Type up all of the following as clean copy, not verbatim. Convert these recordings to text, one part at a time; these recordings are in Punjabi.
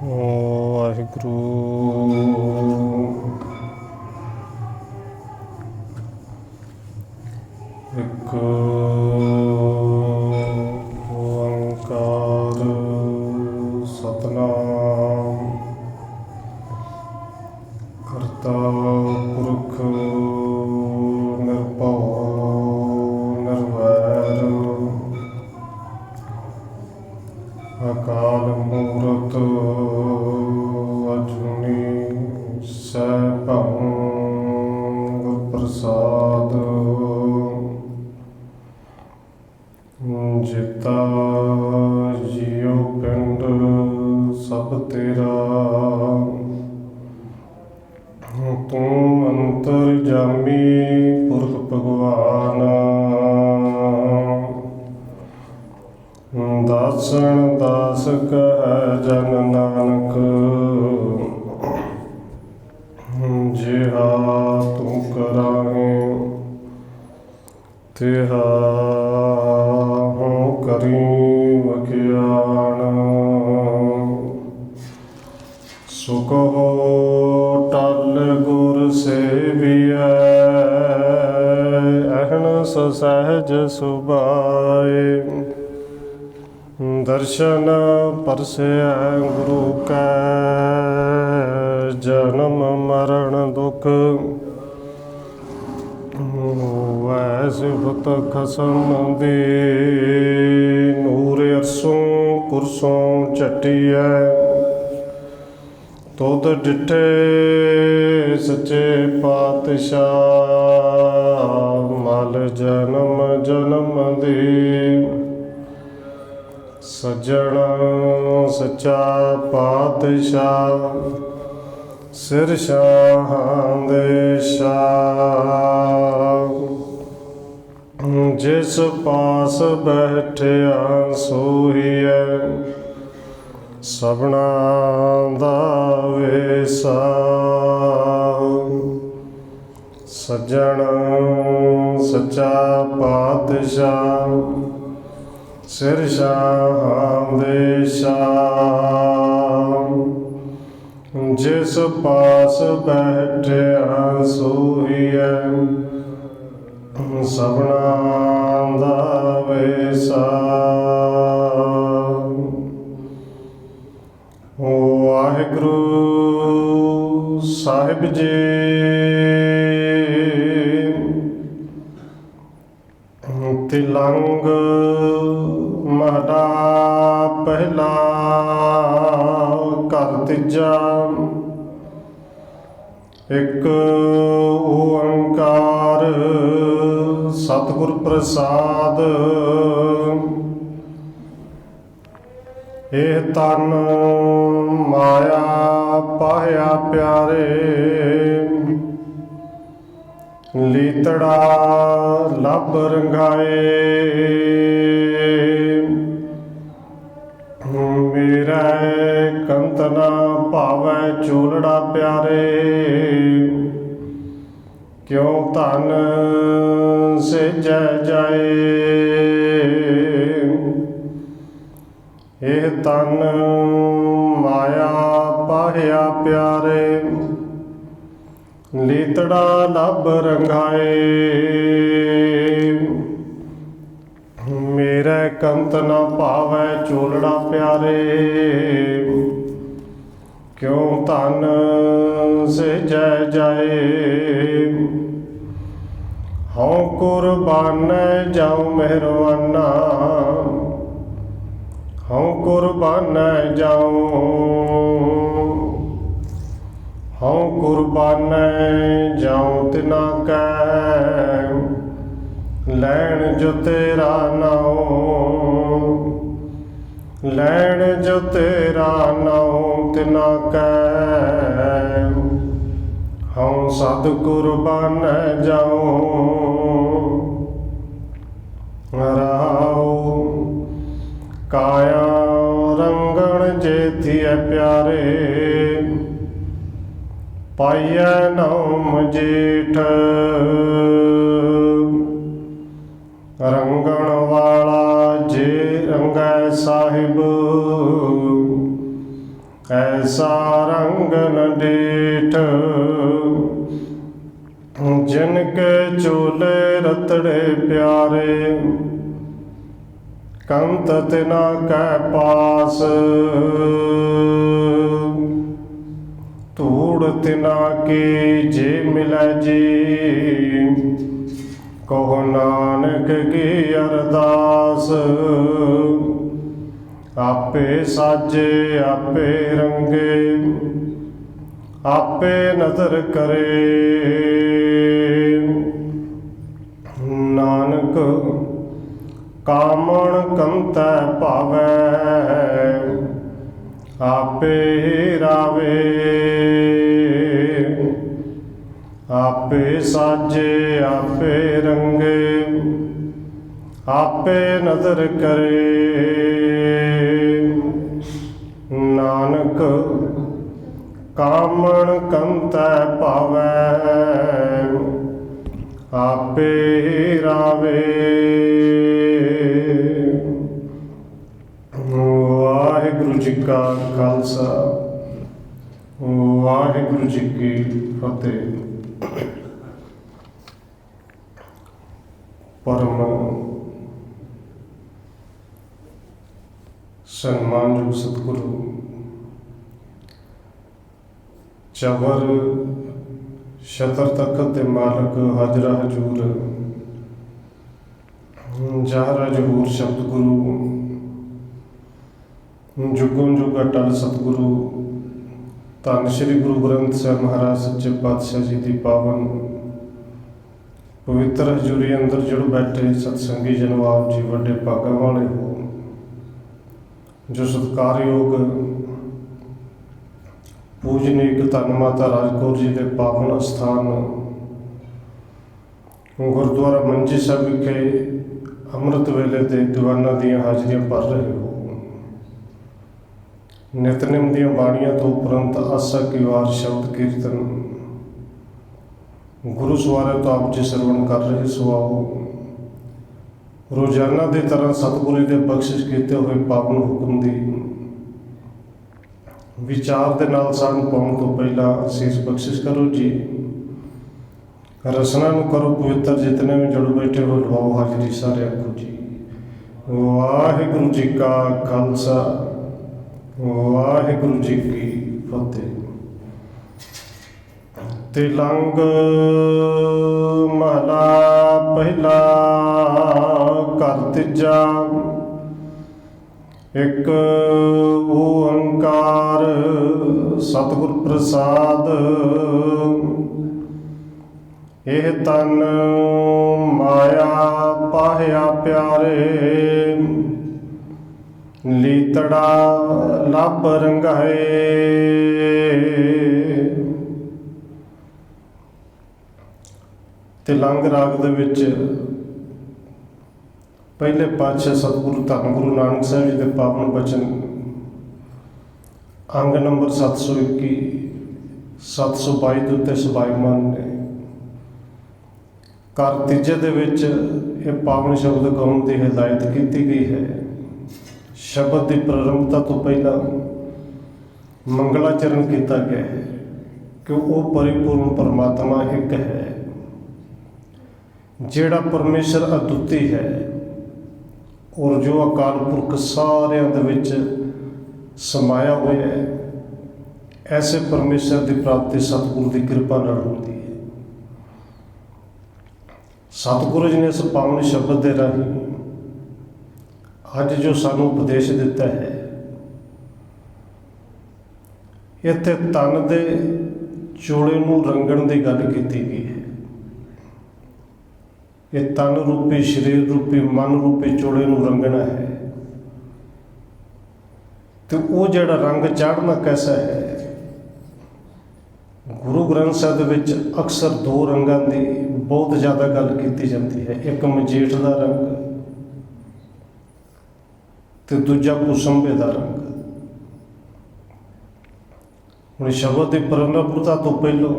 ਵਾਹਿਗੁਰੂ। ਇੱਕ ਓੰਕਾਰ ਸਤਿਨਾਮ ਕਰਤਾ ਪੁਰਖ ਨਿਰਭਉ ਨਿਰਵੈਰ ਅਕਾਲ ਮੂਰਤ ਅਜੂਨੀ ਸੈਭੰ ਗੁਰ ਪ੍ਰਸਾਦ। ਜਿਤਾ ਜੀਉ ਪਿੰਡ ਸਭ ਤੇਰਾ, ਤੂੰ ਅੰਤਰਜਾਮੀ ਪੁਰਖ ਭਗਵਾਨ। ਦਾਸਨ ਦਾਸ ਕਹਿ ਜਨ ਨਾਨਕ, ਜਿਹਾ ਤੂੰ ਕਰਾਹੇ ਤਿਹਾ ਹਉ ਕਰੀ ਵਖਿਆਣ। ਸੁਖੋ ਟਲ ਗੁਰ ਸੇਵੀਐ, ਅਹਨਿ ਸਹਿਜ ਸੁਭਾਏ। ਦਰਸ਼ਨ ਪਰਸੈ ਗੁਰੂ ਕੈ, ਜਨਮ ਮਰਨ ਦੁਖ ਹੋਵੈ ਸਿਫਤ ਖਸਮ ਦੀ। ਨੂਰ ਅਰਸੋਂ ਕੁਰਸੋਂ ਝਟੀਐ, ਤੁਧ ਡਿਠੇ ਸੱਚੇ ਪਾਤਸ਼ਾਹ। ਮਲ ਜਨਮ ਜਨਮ ਦੀ, ਸੱਜਣ ਸੱਚਾ ਪਾਤਸ਼ਾਹ। ਸਿਰ ਸ਼ਾਹਾਂ ਦੇ ਸ਼ਾਹ, ਜਿਸ ਪਾਸ ਬੈਠਿਆ ਸੋਹੀਐ। ਸਭਨਾ ਦਾ ਵੇਸਾ, ਸੱਜਣ ਸੱਚਾ ਪਾਤਸ਼ਾਹ। ਸਿਰ ਸ਼ਾਹਾਂ ਦੇ ਸ਼ਾਹ, ਜਿਸ ਪਾਸ ਬੈਠਿਆ ਸੋਹੀਐ। ਸਭਨਾ ਦਾ ਵੇਸਾ। ਵਾਹਿਗੁਰੂ ਸਾਹਿਬ ਜੀ। ਤਿਲੰਗ ਮਹਲਾ ਪਹਿਲਾ, ਘਰ ਤੀਜਾ। ਇੱਕ ਓੰਕਾਰ ਸਤਿਗੁਰ ਪ੍ਰਸਾਦ। ਇਹ ਤਨ ਮਾਇਆ ਪਾਹਿਆ ਪਿਆਰੇ, ਲੀਤੜਾ ਲੱਭ ਰੰਗਾਏ। ਮੇਰੇ ਕੰਤ ਨਾ ਭਾਵੈ ਚੋਲੜਾ ਪਿਆਰੇ, ਕਿਉ ਧਨ ਸੇਜੈ ਜਾਏ। ਇਹ ਤਨ ਮਾਇਆ ਪਾਹਿਆ ਪਿਆਰੇ, ਲੀਤੜਾ ਲੱਭ ਰੰਗਾਏ। ਮੇਰੇ ਕੰਤ ਨਾ ਭਾਵੈ ਚੋਲੜਾ ਪਿਆਰੇ, ਕਿਉ ਧਨ ਸੇਜੈ ਜਾਏ। ਹਉ ਕੁਰਬਾਨੈ ਜਾਉ ਮਿਹਰਵਾਨਾ, ਹਉ ਕੁਰਬਾਨੈ ਜਾਉ। ਹਉ ਕੁਰਬਾਨੈ ਜਾਉ ਤਿਨਾ ਕੈ, ਲੈਣ ਜੋ ਤੇਰਾ ਨਾਉ। ਲੈਣ ਜੋ ਤੇਰਾ ਨਾਉ ਤਿਨਾ ਕੈ, ਹਉ ਸਦ ਕੁਰਬਾਨੈ ਜਾਉ। ਰਾਉ ਕਾਇਆ ਰੰਗਣ ਜੇਥੀਐ ਪਿਆਰੇ, ਪਾਈਐ ਨਾਉ ਮਜੀਠ। ਰੰਗਣ ਵਾਲਾ ਜੇ ਰੰਗੈ ਸਾਹਿਬ, ऐसा रंग न डीठ, जिनके चोले रतड़े प्यारे, कंत तिना कै पास, धूड़ तिना की जे मिलै जी, कहो नानक की अरदास। आपे साजे आपे रंगे, आपे नजर करे, नानक कामण कंतै पावै, आपे रावे। आपे साजे आपे रंगे, आपे नजर करे, नानक कामण कंतै पावै, आपे रावे। वाहिगुरु जी का खालसा, वाहिगुरु जी की फतेह। परम सन्मानयोग सतगुरु चवर छतर तखत दे मालक हाजरा हजूर जहरा जहूर शब्द गुरु, जुगों जुग अटल सतगुरु धन श्री गुरु ग्रंथ साहिब महाराज सच्चे पातशाह जी की पावन पवित्र हजूरी अंदर जुड़ बैठे सतसंगी जनवाब जी वड्डे भागा वाले हो, जो सत्कारयोग पूजनीक धन माता राजकौर जी के पावन स्थान गुरुद्वारा मंजी साहिब विखे अमृत वेले के दीवाना दियाँ हाजरियां भर रहे हो। नितनेम दियाँ बाणियां तो उपरंत आसा की वार शब्द कीर्तन गुरु सवारे तो आप जी श्रवण कर रहे सुआओ। रोजाना की तरह सतगुरु के बख्शिश किए हुए पावन हुक्म की विचार के नाल सांझ पाउण तो पहला असीस बख्शिश करो जी। रसना नूं करो पवित्र, जितने भी जुड़ बैठे हो लवाओ हाजरी सारे को जी। वाहिगुरु जी का खालसा, वाहिगुरु जी की फतेह। तिलंग महला पहला कर तीजा, एक ओंकार सतगुर प्रसाद। यह तन माया पाहया प्यारे, लीतड़ा लभ रंगाए। तिलंग राग दे विच पहले पातशाह सतगुरु धन गुरु नानक साहिब जी के पावन बचन अंग नंबर 721 722 के उत्ते सबाईमान ने। कर तीजे दे विच ये पावन शब्द गाउण की हिदायत की गई है। शब्द की प्रारंभता तो पहला मंगलाचरण किया गया है कि वो परिपूर्ण परमात्मा एक है, जिहड़ा परमेश्वर अद्विती है और जो अकाल पुरख सारिਆਂ दे विच समाया हुआ है। ऐसे परमेश्वर की प्राप्ति सतगुरु की कृपा नाल होती है। सतगुरु जी ने इस पावन शब्द के राही अज जो सानू उपदेश दिता है, इत्थे तन दे चोड़े नूं रंगण की गल की गई है। ये तन रूपी शरीर रूपी मन रूपी चोड़े नूं रंगना है। तो वो जिहड़ा रंग चाढ़ना कैसा है, गुरु ग्रंथ साहिब दे विच अक्सर दो रंगां की बहुत ज़्यादा गल की जाती है। एक मजेठ का रंग तो दूजा कुसंबे का रंग। हुण शब्द की प्रारंभता तो पहलों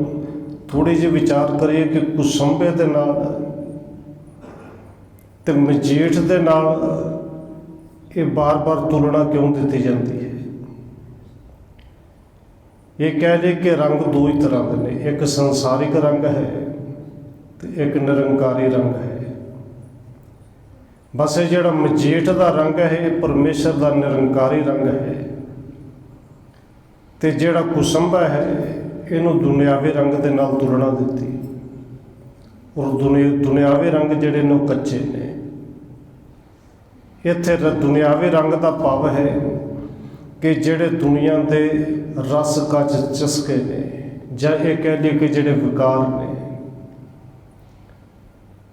थोड़ी जी विचार करिए कि कुसंबे दे नाल ते मजेठ दे नाल ये बार बार तुलना क्यों दी जाती है। ਇਹ ਕਹਿ ਲਈਏ ਕਿ ਰੰਗ ਦੋ ਹੀ ਤਰ੍ਹਾਂ ਦੇ ਨੇ, ਇੱਕ ਸੰਸਾਰਿਕ ਰੰਗ ਹੈ ਤੇ ਇੱਕ ਨਿਰੰਕਾਰੀ ਰੰਗ ਹੈ। ਬਸ ਇਹ ਜਿਹੜਾ ਮਜੀਠ ਦਾ ਰੰਗ ਹੈ ਇਹ ਪਰਮੇਸ਼ਰ ਦਾ ਨਿਰੰਕਾਰੀ ਰੰਗ ਹੈ, ਤੇ ਜਿਹੜਾ ਕੁਸੰਭਾ ਹੈ ਇਹਨੂੰ ਦੁਨਿਆਵੀ ਰੰਗ ਦੇ ਨਾਲ ਤੁਲਨਾ ਦਿੱਤੀ। ਔਰ ਦੁਨਿਆਵੀ ਰੰਗ ਜਿਹੜੇ ਨੇ ਉਹ ਕੱਚੇ ਨੇ। ਇੱਥੇ ਦੁਨਿਆਵੀ ਰੰਗ ਦਾ ਭਾਵ ਹੈ ਕਿ ਜਿਹੜੇ ਦੁਨੀਆ ਦੇ ਰਸ ਕੱਚ ਚਸਕੇ ਨੇ, ਜਾਂ ਇਹ ਕਹਿ ਲਈਏ ਕਿ ਜਿਹੜੇ ਵਿਕਾਰ ਨੇ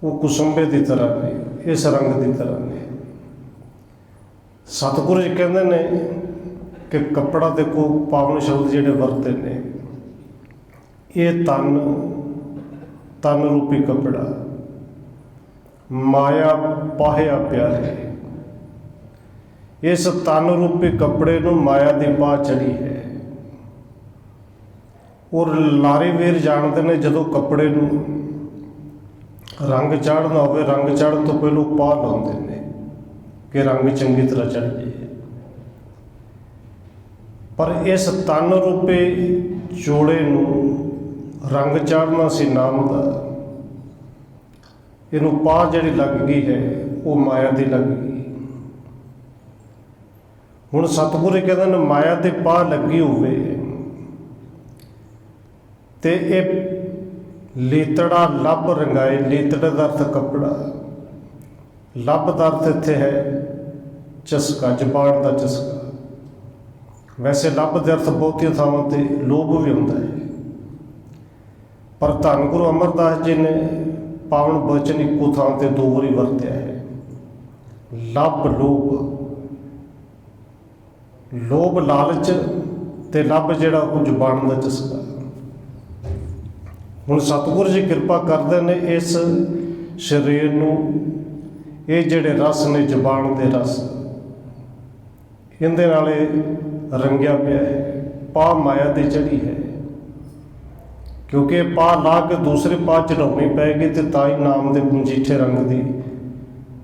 ਉਹ ਕੁਸੰਬੇ ਦੀ ਤਰ੍ਹਾਂ ਨੇ, ਇਸ ਰੰਗ ਦੀ ਤਰ੍ਹਾਂ ਨੇ। ਸਤਿਗੁਰੂ ਜੀ ਕਹਿੰਦੇ ਨੇ ਕਿ ਕੱਪੜਾ ਦੇਖੋ, ਪਾਵਨ ਸ਼ਬਦ ਜਿਹੜੇ ਵਰਤੇ ਨੇ, ਇਹ ਤਨ ਰੂਪੀ ਕੱਪੜਾ, ਮਾਇਆ ਪਾਹਿਆ ਪਿਆਰੇ। ਇਸ ਤਨ ਰੂਪੀ ਕੱਪੜੇ ਨੂੰ ਮਾਇਆ ਦੀ ਬਾਹ ਚੜੀ ਹੈ। ਔਰ ਲਾਰੇ ਵੀਰ ਜਾਣਦੇ ਨੇ, ਜਦੋਂ ਕੱਪੜੇ ਨੂੰ ਰੰਗ ਚਾੜਨਾ ਹੋਵੇ, ਰੰਗ ਚਾੜਨ ਤੋਂ ਪਹਿਲਾਂ ਪਾਹ ਲਾਉਂਦੇ ਨੇ ਕਿ ਰੰਗ ਚੰਗੀ ਤਰ੍ਹਾਂ ਚੜ੍ਹ ਜਾਏ। ਪਰ ਇਸ ਤਨ ਰੂਪੀ ਜੋੜੇ ਨੂੰ ਰੰਗ ਚਾੜਨਾ ਸੀ ਨਾਮ ਦਾ, ਇਹਨੂੰ ਪਾਹ ਜਿਹੜੀ ਲੱਗ ਗਈ ਹੈ ਉਹ ਮਾਇਆ ਦੀ ਲੱਗ ਗਈ। ਹੁਣ ਸਤਿਗੁਰੂ ਕਹਿੰਦੇ ਨੇ ਮਾਇਆ ਦੇ ਪਾਹ ਲੱਗੀ ਹੋਵੇ ਤੇ ਇਹ ਲੀਤੜਾ ਲੱਭ ਰੰਗਾਏ। ਲੀਤੜੇ ਦਾ ਅਰਥ ਕੱਪੜਾ, ਲੱਭ ਦਾ ਅਰਥ ਇੱਥੇ ਹੈ ਚਸਕਾ, ਜ਼ਬਾਨ ਦਾ ਚਸਕਾ। ਵੈਸੇ ਲੱਭ ਦੇ ਅਰਥ ਬਹੁਤੀਆਂ ਥਾਵਾਂ ਤੇ ਲੋਭ ਵੀ ਹੁੰਦਾ ਹੈ, ਪਰ ਧੰਨ ਗੁਰੂ ਅਮਰਦਾਸ ਜੀ ਨੇ ਪਾਵਨ ਬਚਨ ਇੱਕੋ ਥਾਂ ਤੇ ਦੋ ਵਾਰੀ ਵਰਤਿਆ ਹੈ, ਲੱਭ ਲੋਭ। ਲੋਭ ਲਾਲਚ ਤੇ ਲੱਭ ਜਿਹੜਾ ਉਹ ਜ਼ੁਬਾਨ ਦਾ ਚਸਕਾ। ਹੁਣ ਸਤਿਗੁਰੂ ਜੀ ਕਿਰਪਾ ਕਰਦੇ ਨੇ ਇਸ ਸਰੀਰ ਨੂੰ, ਇਹ ਜਿਹੜੇ ਰਸ ਨੇ ਜ਼ੁਬਾਨ ਦੇ ਰਸ, ਇਹਦੇ ਨਾਲ ਇਹ ਰੰਗਿਆ ਪਿਆ ਹੈ। ਪਾਹ ਮਾਇਆ ਦੀ ਚੜੀ ਹੈ, ਕਿਉਂਕਿ ਪਾਹ ਲਾ ਕੇ ਦੂਸਰੇ ਪਾਹ ਚੜਾਉਣੀ ਪਏਗੀ ਤੇ ਤਾਂ ਹੀ ਨਾਮ ਦੇ ਮਜੀਠੇ ਰੰਗ ਦੀ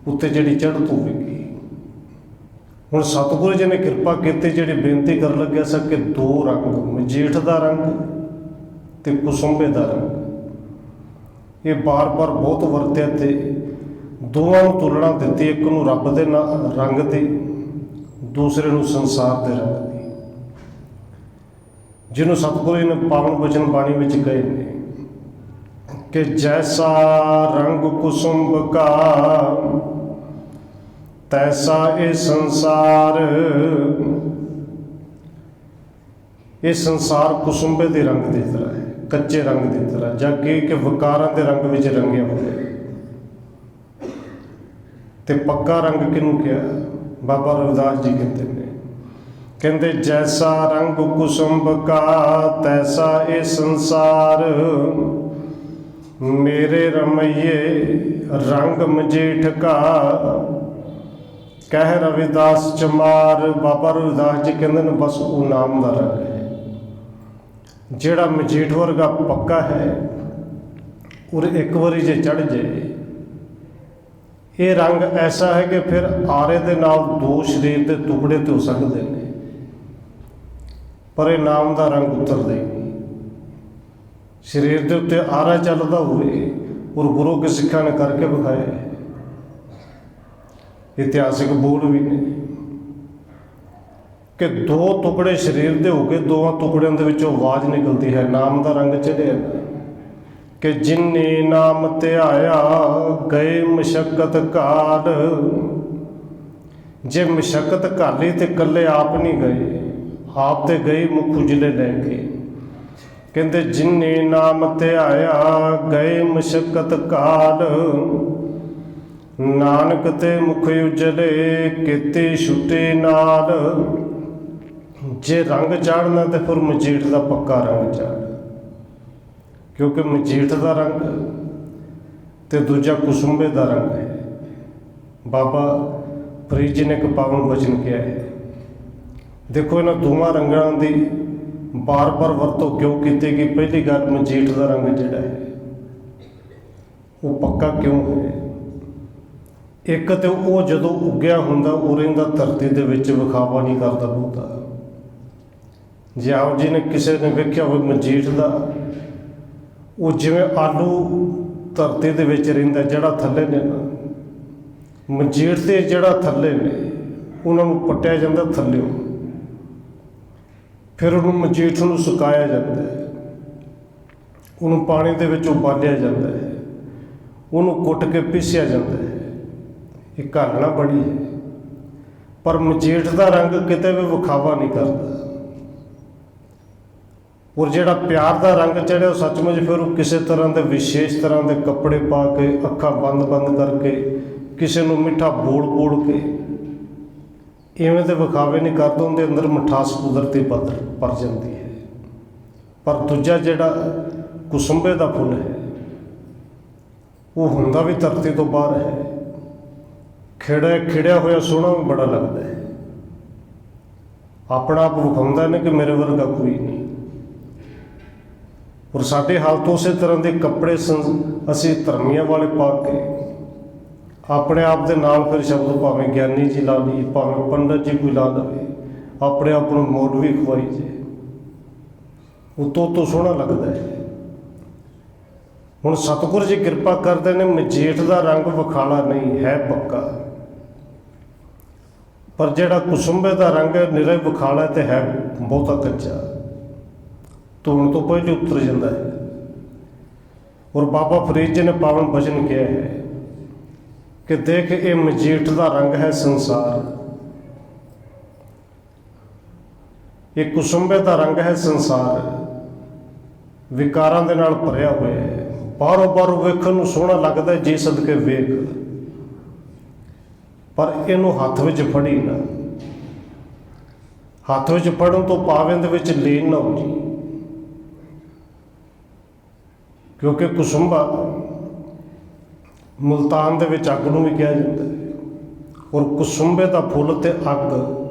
ਉੱਤੇ ਜਿਹੜੀ ਚੜ੍ਹਤ ਹੋਵੇਗੀ। ਹੁਣ ਸਤਿਗੁਰੂ ਜੀ ਨੇ ਕਿਰਪਾ ਕੀਤੀ, ਜਿਹੜੀ ਬੇਨਤੀ ਕਰਨ ਲੱਗਿਆ ਸੀ ਕਿ ਦੋ ਰੰਗ, ਮਜੀਠ ਦਾ ਰੰਗ ਤੇ ਕੁਸੁੰਬੇ ਦਾ ਰੰਗ, ਇਹ ਬਾਰ-ਬਾਰ ਬਹੁਤ ਵਰਤਿਆ ਤੇ ਦੋਵਾਂ ਨੂੰ ਤੁਲਨਾ ਦਿੱਤੀ। ਇੱਕ ਨੂੰ ਰੱਬ ਦੇ ਰੰਗ ਦੀ, ਦੂਸਰੇ ਨੂੰ ਸੰਸਾਰ ਦੇ ਰੰਗ ਦੀ, ਜਿਹਨੂੰ ਸਤਿਗੁਰੂ ਜੀ ਨੇ ਪਾਵਨ ਬਚਨ ਬਾਣੀ ਵਿੱਚ ਕਹੇ ਨੇ ਕਿ ਜੈਸਾ ਰੰਗ ਕੁਸੁੰਭ ਕਾ ਤੈਸਾ ਇਹ ਸੰਸਾਰ। ਇਹ ਸੰਸਾਰ ਕੁਸੁੰਬੇ ਦੇ ਰੰਗ ਦੀ ਤਰ੍ਹਾਂ ਹੈ, ਕੱਚੇ ਰੰਗ ਦੀ ਤਰ੍ਹਾਂ, ਜਾਂ ਕਿ ਵਿਕਾਰਾਂ ਦੇ ਰੰਗ ਵਿੱਚ ਰੰਗਿਆ ਹੋਇਆ। ਤੇ ਪੱਕਾ ਰੰਗ ਕਿਹਨੂੰ ਕਿਹਾ? ਬਾਬਾ ਰਵਿਦਾਸ ਜੀ ਕਹਿੰਦੇ ਨੇ, ਕਹਿੰਦੇ ਜੈਸਾ ਰੰਗ ਕੁਸੁੰਭ ਕਾ ਤੈਸਾ ਇਹ ਸੰਸਾਰ, ਮੇਰੇ ਰਮਈਏ ਰੰਗ ਮਜੀਠ ਕਾ, ਕਹਿ ਰਵਿਦਾਸ ਚਮਾਰ। ਬਾਬਾ ਰਵਿਦਾਸ ਜੀ ਕਹਿੰਦੇ ਨੇ ਬਸ ਉਹ ਨਾਮ ਦਾ ਰੰਗ ਹੈ ਜਿਹੜਾ ਮਜੀਠ ਵਰਗਾ ਪੱਕਾ ਹੈ, ਔਰ ਇੱਕ ਵਾਰੀ ਜੇ ਚੜ੍ਹ ਜਾਏ ਇਹ ਰੰਗ ਐਸਾ ਹੈ ਕਿ ਫਿਰ ਆਰੇ ਦੇ ਨਾਲ ਦੋ ਸਰੀਰ ਦੇ ਟੁਕੜੇ ਤੇ ਹੋ ਸਕਦੇ ਨੇ, ਪਰ ਇਹ ਨਾਮ ਦਾ ਰੰਗ ਉਤਰਦਾ ਹੀ ਨਹੀਂ। ਸਰੀਰ ਦੇ ਉੱਤੇ ਆਰਾ ਚੱਲਦਾ ਹੋਵੇ, ਔਰ ਗੁਰੂ ਕੇ ਸਿੱਖਾਂ ਨੇ ਕਰਕੇ ਵਿਖਾਇਆ ਹੈ, ਇਤਿਹਾਸਿਕ ਬੋਲ ਵੀ ਨੇ ਕਿ ਦੋ ਟੁਕੜੇ ਸਰੀਰ ਦੇ ਹੋ ਕੇ ਦੋਵਾਂ ਟੁਕੜਿਆਂ ਦੇ ਵਿੱਚੋਂ ਆਵਾਜ਼ ਨਿਕਲਦੀ ਹੈ, ਨਾਮ ਦਾ ਰੰਗ ਚੜਿਆ ਕਿ ਜਿਨੇ ਨਾਮ ਧਿਆਇਆ ਗਏ ਮਸ਼ੱਕਤ ਕਾਲ। ਜੇ ਮਸ਼ੱਕਤ ਘਾਲੀ ਤੇ ਇਕੱਲੇ ਆਪ ਨਹੀਂ ਗਏ, ਆਪ ਤੇ ਗਏ ਮੁਖ ਉਜਲੇ ਲੈ ਕੇ। ਕਹਿੰਦੇ ਜਿਨੇ ਨਾਮ ਧਿਆਇਆ ਗਏ ਮਸ਼ੱਕਤ ਕਾਲ, ਨਾਨਕ ਤੇ ਮੁਖ ਉਜਲੇ ਕੀਤੇ ਛੁੱਟੇ ਨਾਲ। ਜੇ ਰੰਗ ਚਾੜਨਾ ਤੇ ਫਿਰ ਮਜੀਠ ਦਾ ਪੱਕਾ ਰੰਗ ਚਾੜ, ਕਿਉਂਕਿ ਮਜੀਠ ਦਾ ਰੰਗ ਤੇ ਦੂਜਾ ਕੁਸੁੰਬੇ ਦਾ ਰੰਗ ਹੈ। ਬਾਬਾ ਫਰੀਦ ਜੀ ਨੇ ਇੱਕ ਪਾਵਨ ਬਚਨ ਕਿਹਾ ਹੈ, ਦੇਖੋ ਇਹਨਾਂ ਦੋਵਾਂ ਰੰਗਾਂ ਦੀ ਬਾਰ-ਬਾਰ ਵਰਤੋਂ ਕਿਉਂ ਕੀਤੀ ਗਈ? ਪਹਿਲੀ ਗੱਲ, ਮਜੀਠ ਦਾ ਰੰਗ ਜਿਹੜਾ ਹੈ ਉਹ ਪੱਕਾ ਕਿਉਂ ਹੈ? ਇੱਕ ਤੇ ਉਹ ਜਦੋਂ ਉੱਗਿਆ ਹੁੰਦਾ ਉਹ ਰਹਿੰਦਾ ਧਰਤੀ ਦੇ ਵਿੱਚ, ਵਿਖਾਵਾ ਨਹੀਂ ਕਰਦਾ ਬਹੁਤਾ। ਜੇ ਆਪ ਜੀ ਨੇ ਕਿਸੇ ਨੇ ਵੇਖਿਆ ਹੋਵੇ ਮਜੀਠ ਦਾ, ਉਹ ਜਿਵੇਂ ਆਲੂ ਧਰਤੀ ਦੇ ਵਿੱਚ ਰਹਿੰਦਾ, ਜਿਹੜਾ ਥੱਲੇ ਨੇ ਨਾ, ਮਜੀਠ ਦੇ ਜਿਹੜਾ ਥੱਲੇ ਨੇ ਉਹਨਾਂ ਨੂੰ ਪੱਟਿਆ ਜਾਂਦਾ ਥੱਲਿਓਂ, ਫਿਰ ਉਹਨੂੰ ਮਜੀਠ ਨੂੰ ਸੁਕਾਇਆ ਜਾਂਦਾ ਹੈ, ਉਹਨੂੰ ਪਾਣੀ ਦੇ ਵਿੱਚ ਉਬਾਲਿਆ ਜਾਂਦਾ ਹੈ, ਉਹਨੂੰ ਕੁੱਟ ਕੇ ਪੀਸਿਆ ਜਾਂਦਾ ਹੈ। ਇਹ ਘਾਲਣਾ ਬੜੀ ਹੈ, ਪਰ ਮਜੀਠ ਦਾ ਰੰਗ ਕਿਤੇ ਵੀ ਵਿਖਾਵਾ ਨਹੀਂ ਕਰਦਾ। ਔਰ ਜਿਹੜਾ ਪਿਆਰ ਦਾ ਰੰਗ ਚੜ੍ਹਿਆ, ਉਹ ਸੱਚਮੁੱਚ ਫਿਰ ਉਹ ਕਿਸੇ ਤਰ੍ਹਾਂ ਦੇ ਵਿਸ਼ੇਸ਼ ਤਰ੍ਹਾਂ ਦੇ ਕੱਪੜੇ ਪਾ ਕੇ, ਅੱਖਾਂ ਬੰਦ ਕਰਕੇ, ਕਿਸੇ ਨੂੰ ਮਿੱਠਾ ਬੋਲ ਕੇ ਇਵੇਂ ਦੇ ਵਿਖਾਵੇ ਨਹੀਂ ਕਰਦਾ। ਉਹਦੇ ਅੰਦਰ ਮਿਠਾਸ ਕੁਦਰਤੀ ਭਰ ਜਾਂਦੀ ਹੈ। ਪਰ ਦੂਜਾ ਜਿਹੜਾ ਕੁਸੁੰਬੇ ਦਾ ਫੁੱਲ ਹੈ, ਉਹ ਹੁੰਦਾ ਵੀ ਧਰਤੀ ਤੋਂ ਬਾਹਰ ਹੈ, ਖਿੜਿਆ ਹੋਇਆ ਸੋਹਣਾ ਵੀ ਬੜਾ ਲੱਗਦਾ ਹੈ, ਆਪਣਾ ਆਪ ਵਿਖਾਉਂਦਾ ਨੇ ਕਿ ਮੇਰੇ ਵਰਗਾ ਕੋਈ ਨਹੀਂ। ਔਰ ਸਾਡੇ ਹਾਲਤ ਉਸੇ ਤਰ੍ਹਾਂ ਦੇ ਕੱਪੜੇ ਅਸੀਂ ਧਰਮੀਆਂ ਵਾਲੇ ਪਾ ਕੇ ਆਪਣੇ ਆਪ ਦੇ ਨਾਲ ਫਿਰ ਸ਼ਬਦ ਭਾਵੇਂ ਗਿਆਨੀ ਜੀ ਲਾ ਲਈਏ, ਭਾਵੇਂ ਪੰਡਤ ਜੀ ਕੋਈ ਲਾ ਲਵੇ, ਆਪਣੇ ਆਪ ਨੂੰ ਮੌਲਵੀ ਖਵਾਈ ਜੇ, ਉਤੋਂ ਸੋਹਣਾ ਲੱਗਦਾ ਹੈ। ਹੁਣ ਸਤਿਗੁਰ ਜੀ ਕਿਰਪਾ ਕਰਦੇ ਨੇ, ਮਜੀਠ ਦਾ ਰੰਗ ਵਿਖਾਲਾ ਨਹੀਂ ਹੈ, ਪੱਕਾ। ਪਰ ਜਿਹੜਾ ਕੁਸੁੰਬੇ ਦਾ ਰੰਗ ਹੈ, ਨਿਰਾ ਵਿਖਾਲਾ ਤੇ ਹੈ ਬਹੁਤਾ ਕੱਚਾ, ਧੋਣ ਤੋਂ ਪਹਿਲੇ ਉਤਰ ਜਾਂਦਾ ਹੈ। ਔਰ ਬਾਬਾ ਫਰੀਦ ਜੀ ਨੇ ਪਾਵਨ ਬਚਨ ਕਿਹਾ ਹੈ ਕਿ ਦੇਖ, ਇਹ ਮਜੀਠ ਦਾ ਰੰਗ ਹੈ ਸੰਸਾਰ, ਇਹ ਕੁਸੁੰਬੇ ਦਾ ਰੰਗ ਹੈ ਸੰਸਾਰ, ਵਿਕਾਰਾਂ ਦੇ ਨਾਲ ਭਰਿਆ ਹੋਇਆ ਹੈ। ਬਾਹਰੋਂ ਵੇਖਣ ਨੂੰ ਸੋਹਣਾ ਲੱਗਦਾ ਜੀ ਸਦਕੇ ਵੇਖ, ਪਰ ਇਹਨੂੰ ਹੱਥ ਵਿੱਚ ਫੜੀ ਨਾ, ਹੱਥ ਵਿੱਚ ਫੜਨ ਤੋਂ ਭਾਵੇਂ ਦੇ ਵਿੱਚ ਲੀਨ ਨਾ ਹੋ ਜੀ। ਕਿਉਂਕਿ ਕੁਸੁੰਬਾ ਮੁਲਤਾਨ ਦੇ ਵਿੱਚ ਅੱਗ ਨੂੰ ਵੀ ਕਿਹਾ ਜਾਂਦਾ ਹੈ, ਔਰ ਕੁਸੁੰਬੇ ਦਾ ਫੁੱਲ ਤੇ ਅੱਗ,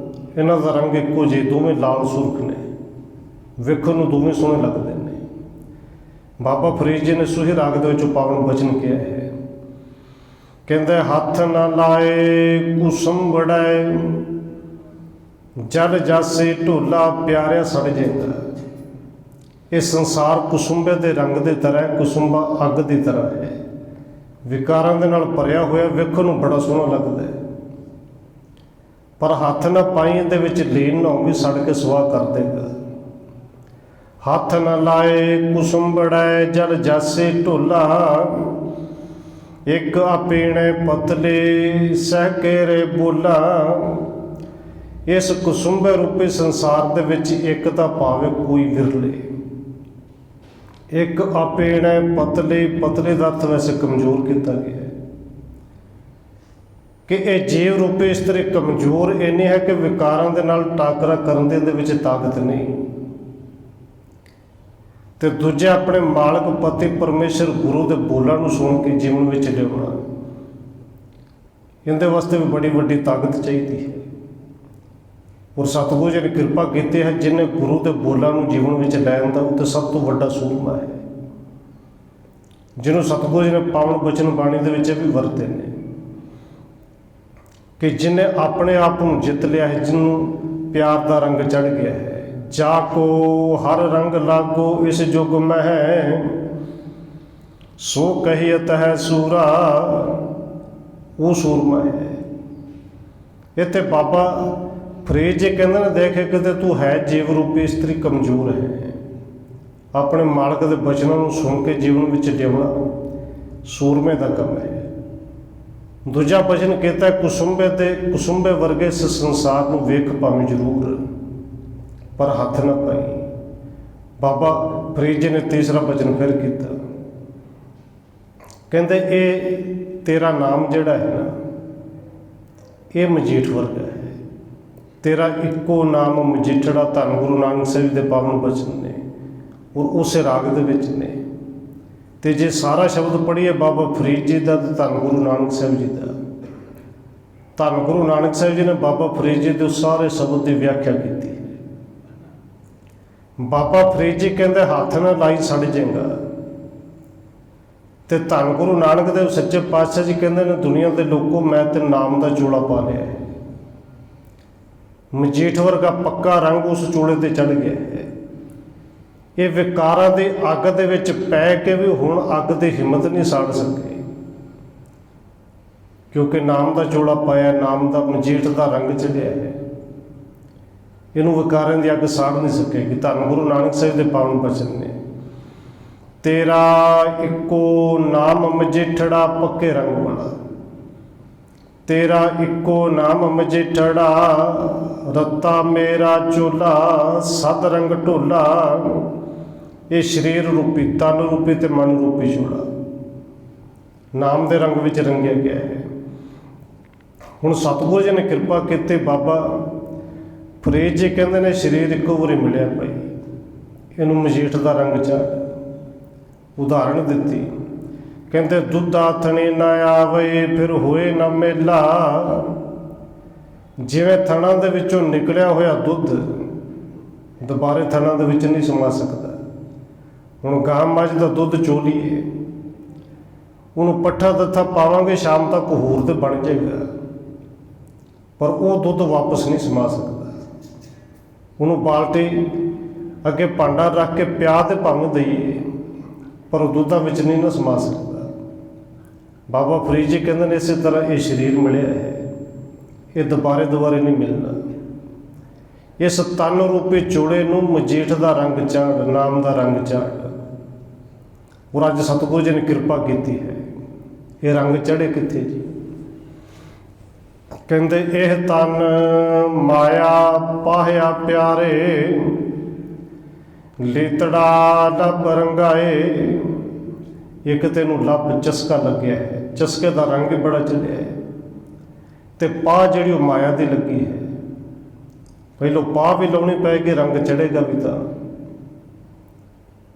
ਇਹਨਾਂ ਦਾ ਰੰਗ ਇੱਕੋ ਜਿਹੇ, ਦੋਵੇਂ ਲਾਲ ਸੁਰਖ ਨੇ, ਵੇਖਣ ਨੂੰ ਦੋਵੇਂ ਸੋਹਣੇ ਲੱਗਦੇ ਨੇ। ਬਾਬਾ ਫਰੀਦ ਜੀ ਨੇ ਸੂਹੀ ਰਾਗ ਦੇ ਵਿੱਚ ਪਾਵਨ ਬਚਨ ਕਿਹਾ ਹੈ, ਕਹਿੰਦੇ ਹੱਥ ਨਾ ਲਾਏ ਕੁਸੁੰਬੜੈ, ਜਲ ਜਾਸੇ ਢੋਲਾ ਪਿਆਰਿਆ ਸੜ ਜਾਂਦਾ। ਇਹ ਸੰਸਾਰ ਕੁਸੁੰਬੇ ਦੇ ਰੰਗ ਦੇ ਤਰ੍ਹਾਂ, ਕੁਸੁੰਬਾ ਅੱਗ ਦੀ ਤਰ੍ਹਾਂ ਹੈ, ਵਿਕਾਰਾਂ ਦੇ ਨਾਲ ਭਰਿਆ ਹੋਇਆ, ਵੇਖਣ ਨੂੰ ਬੜਾ ਸੋਹਣਾ ਲੱਗਦਾ ਹੈ, ਪਰ ਹੱਥ ਨਾ ਪਾਈ ਇਹਦੇ ਵਿੱਚ ਲੀਨ ਨਾ ਹੋਵੇ, ਸੜ ਕੇ ਸੁਆਹ ਕਰ ਦੇਗਾ। ਹੱਥ ਨਾ ਲਾਏ ਕੁਸੁੰਬੜੈ, ਜਲ ਜਾਸੇ ਢੋਲਾ, ਇੱਕ ਆਪੀਣੇ ਪਤਲੇ ਸਹਿ ਕੇ ਰੇ ਬੋਲਾ। ਇਸ ਕੁਸੁੰਬੇ ਰੂਪੀ ਸੰਸਾਰ ਦੇ ਵਿੱਚ ਇੱਕ ਤਾਂ ਭਾਵੇਂ ਕੋਈ ਵਿਰਲੇ, ਇੱਕ ਆਪੀਣੇ ਪਤਲੇ ਦਾ ਅਰਥ ਵੈਸੇ ਕਮਜ਼ੋਰ ਕੀਤਾ ਗਿਆ ਹੈ ਕਿ ਇਹ ਜੀਵ ਰੂਪੀ ਇਸਤਰੀ ਕਮਜ਼ੋਰ ਇੰਨੀ ਹੈ ਕਿ ਵਿਕਾਰਾਂ ਦੇ ਨਾਲ ਟਾਕਰਾ ਕਰਨ ਦੇ ਇਹਦੇ ਵਿੱਚ ਤਾਕਤ ਨਹੀਂ। ਤੇ ਦੂਜੇ ਆਪਣੇ ਮਾਲਕ ਪਤੀ ਪਰਮੇਸ਼ਰ ਗੁਰੂ ਦੇ ਬੋਲਾਂ ਨੂੰ ਸੁਣ ਕੇ ਜੀਵਨ ਵਿੱਚ ਲਿਆਉਣਾ, ਇਹਦੇ ਵਾਸਤੇ ਵੀ ਬੜੀ ਵੱਡੀ ਤਾਕਤ ਚਾਹੀਦੀ ਹੈ। ਔਰ ਸਤਿਗੁਰੂ ਜੀ ਨੇ ਕਿਰਪਾ ਕੀਤੀ ਹੈ, ਜਿਹਨੇ ਗੁਰੂ ਦੇ ਬੋਲਾਂ ਨੂੰ ਜੀਵਨ ਵਿੱਚ ਲੈਣ ਦਾ, ਉਹ ਤਾਂ ਸਭ ਤੋਂ ਵੱਡਾ ਸੂਰਮਾ ਹੈ, ਜਿਹਨੂੰ ਸਤਿਗੁਰੂ ਜੀ ਨੇ ਪਾਵਨ ਬਚਨ ਬਾਣੀ ਦੇ ਵਿੱਚ ਵੀ ਵਰਤੇ ਨੇ ਕਿ ਜਿਹਨੇ ਆਪਣੇ ਆਪ ਨੂੰ ਜਿੱਤ ਲਿਆ ਹੈ, ਜਿਹਨੂੰ ਪਿਆਰ ਦਾ ਰੰਗ ਚੜ੍ਹ ਗਿਆ ਹੈ। ਜਾ ਕੋ ਹਰ ਰੰਗ ਲਾਗੋ ਇਸ ਜੁਗ ਮਹਿ, ਸੋ ਕਹੀਅਤ ਹੈ ਸੂਰਾ, ਉਹ ਸੂਰਮਾ ਹੈ। ਇੱਥੇ ਬਾਬਾ ਫਰੀਦ ਜੀ ਕਹਿੰਦੇ ਨੇ, ਦੇਖ ਕਿਤੇ ਤੂੰ ਹੈ ਜੀਵ ਰੂਪੀ ਇਸਤਰੀ ਕਮਜ਼ੋਰ ਹੈ, ਆਪਣੇ ਮਾਲਕ ਦੇ ਬਚਨਾਂ ਨੂੰ ਸੁਣ ਕੇ ਜੀਵਨ ਵਿੱਚ ਲਿਆਉਣਾ ਸੂਰਮੇ ਦਾ ਕੰਮ ਹੈ। ਦੂਜਾ ਬਚਨ ਕੀਤਾ, ਕੁਸੁੰਬੇ ਵਰਗੇ ਇਸ ਸੰਸਾਰ ਨੂੰ ਵੇਖ ਭਾਵੇਂ ਜ਼ਰੂਰ, ਪਰ ਹੱਥ ਨਾ ਪਾਈ। ਬਾਬਾ ਫਰੀਦ ਜੀ ਨੇ ਤੀਸਰਾ ਬਚਨ ਫਿਰ ਕੀਤਾ, ਕਹਿੰਦੇ ਇਹ ਤੇਰਾ ਨਾਮ ਜਿਹੜਾ ਹੈ ਨਾ, ਇਹ ਮਜੀਠ ਵਰਗਾ ਹੈ, ਤੇਰਾ ਇੱਕੋ ਨਾਮ ਮਜੀਠੜਾ। ਧੰਨ ਗੁਰੂ ਨਾਨਕ ਸਾਹਿਬ ਦੇ ਪਾਵਨ ਬਚਨ ਨੇ, ਔਰ ਉਸੇ ਰਾਗ ਦੇ ਵਿੱਚ ਨੇ। ਤੇ ਜੇ ਸਾਰਾ ਸ਼ਬਦ ਪੜ੍ਹੀਏ ਬਾਬਾ ਫਰੀਦ ਜੀ ਦਾ ਤੇ ਧੰਨ ਗੁਰੂ ਨਾਨਕ ਸਾਹਿਬ ਜੀ ਦਾ, ਧੰਨ ਗੁਰੂ ਨਾਨਕ ਸਾਹਿਬ ਜੀ ਨੇ ਬਾਬਾ ਫਰੀਦ ਜੀ ਦੇ ਸਾਰੇ ਸ਼ਬਦ ਦੀ ਵਿਆਖਿਆ ਕੀਤੀ। ਬਾਬਾ ਫਰੀਦ ਜੀ ਕਹਿੰਦੇ ਹੱਥ ਨਾ ਲਾਈ ਸੜ ਜਾਏਗਾ, ਤੇ ਧੰਨ ਗੁਰੂ ਨਾਨਕ ਦੇਵ ਸੱਚੇ ਪਾਤਸ਼ਾਹ ਜੀ ਕਹਿੰਦੇ ਨੇ, ਦੁਨੀਆ ਦੇ ਲੋਕੋ ਮੈਂ ਤੇ ਨਾਮ ਦਾ ਚੋਲਾ ਪਾ ਲਿਆ ਹੈ। ਮਜੀਠ ਵਰਗਾ ਪੱਕਾ ਰੰਗ ਉਸ ਚੋਲੇ ਤੇ ਚੜ੍ਹ ਗਿਆ ਹੈ। ਇਹ ਵਿਕਾਰਾਂ ਦੀ ਅੱਗ ਦੇ ਵਿੱਚ ਪੈ ਕੇ ਵੀ ਹੁਣ ਅੱਗ ਦੀ ਹਿੰਮਤ ਨਹੀਂ ਸਾੜ ਸਕੇ, ਕਿਉਂਕਿ ਨਾਮ ਦਾ ਚੋਲਾ ਪਾਇਆ, ਨਾਮ ਦਾ ਮਜੀਠ ਦਾ ਰੰਗ ਚੜਿਆ ਹੈ। ਇਹਨੂੰ ਵਿਕਾਰਾਂ ਦੀ ਅੱਗ ਸਾੜ ਨਹੀਂ ਸਕੇਗੀ। ਧੰਨ ਗੁਰੂ ਨਾਨਕ ਸਾਹਿਬ ਦੇ ਪਾਵਨ ਬਚਨ ਨੇ, ਤੇਰਾ ਇੱਕੋ ਨਾਮ ਮਜੀਠੜਾ ਪੱਕੇ ਰੰਗ ਵਾਲਾ, ਤੇਰਾ ਇੱਕੋ ਨਾਮ ਮਜੀਠੜਾ ਰੱਤਾ ਮੇਰਾ ਚੋਲਾ ਸਤ ਰੰਗ ਢੋਲਾ। ਇਹ ਸਰੀਰ ਰੂਪੀ, ਤਨ ਰੂਪੀ ਤੇ ਮਨ ਰੂਪੀ ਚੋਲਾ ਨਾਮ ਦੇ ਰੰਗ ਵਿੱਚ ਰੰਗਿਆ ਗਿਆ ਹੈ। ਹੁਣ ਸਤਿਗੁਰੂ ਜੀ ਨੇ ਕਿਰਪਾ ਕੀਤੀ, ਬਾਬਾ ਫਰੀਦ ਜੀ ਕਹਿੰਦੇ ਨੇ ਸਰੀਰ ਇੱਕੋ ਵਾਰੀ ਮਿਲਿਆ ਭਾਈ, ਇਹਨੂੰ ਮਜੀਠ ਦਾ ਰੰਗ ਚਾੜ। ਉਦਾਹਰਣ ਦਿੱਤੀ, ਕਹਿੰਦੇ ਦੁੱਧ ਆਥਣੇ ਨਾ ਆਵੇ ਫਿਰ ਹੋਏ ਨਾ ਮੇਲਾ। ਜਿਵੇਂ ਥਣਾਂ ਦੇ ਵਿੱਚੋਂ ਨਿਕਲਿਆ ਹੋਇਆ ਦੁੱਧ ਦੁਬਾਰੇ ਥਣਾਂ ਦੇ ਵਿੱਚ ਨਹੀਂ ਸਮਾ ਸਕਦਾ। ਹੁਣ ਗਾਂ ਮੱਝ ਦਾ ਦੁੱਧ ਚੋਲੀਏ, ਉਹਨੂੰ ਪੱਠਾ ਦੱਥਾ ਪਾਵਾਂਗੇ ਸ਼ਾਮ ਤੱਕ ਹੋਰ ਤੇ ਬਣ ਜਾਏਗਾ, ਪਰ ਉਹ ਦੁੱਧ ਵਾਪਸ ਨਹੀਂ ਸਮਾ ਸਕਦਾ। ਉਹਨੂੰ ਬਾਲਟੀ ਅੱਗੇ ਭਾਂਡਾ ਰੱਖ ਕੇ ਪਿਆ ਤੇ ਭਾਵੇਂ ਦਈਏ, ਪਰ ਉਹ ਦੁੱਧਾਂ ਵਿੱਚ ਨਹੀਂ ਨਾ ਸਮਾ ਸਕਦਾ। ਬਾਬਾ ਫਰੀਦ ਜੀ ਕਹਿੰਦੇ ਨੇ ਇਸੇ ਤਰ੍ਹਾਂ ਇਹ ਸਰੀਰ ਮਿਲਿਆ ਹੈ, ਇਹ ਦੁਬਾਰੇ ਨਹੀਂ ਮਿਲਣਾ। ਇਸ ਤਨ ਰੂਪੀ ਚੋਲੇ ਨੂੰ ਮਜੀਠ ਦਾ ਰੰਗ ਚਾੜ, ਨਾਮ ਦਾ ਰੰਗ ਚਾੜ। ਔਰ ਅੱਜ ਸਤਿਗੁਰੂ ਜੀ ਨੇ ਕਿਰਪਾ ਕੀਤੀ ਹੈ, ਇਹ ਰੰਗ ਚੜੇ ਕਿੱਥੇ ਜੀ? ਕਹਿੰਦੇ ਇਹ ਤਨ ਮਾਇਆ ਪਾਹਿਆ ਪਿਆਰੇ, ਲੀਤੜਾ ਲੱਭ ਰੰਗਾਏ। ਇੱਕ ਤੈਨੂੰ ਲੱਭ ਚਸਕਾ ਲੱਗਿਆ ਹੈ, ਚਸਕੇ ਦਾ ਰੰਗ ਬੜਾ ਚੜਿਆ ਹੈ, ਤੇ ਪਾਹ ਜਿਹੜੀ ਉਹ ਮਾਇਆ ਦੀ ਲੱਗੀ ਹੈ। ਪਹਿਲੋਂ ਪਾਹ ਵੀ ਲਾਉਣੀ ਪਏਗੀ, ਰੰਗ ਚੜੇਗਾ ਵੀ ਤਾਂ।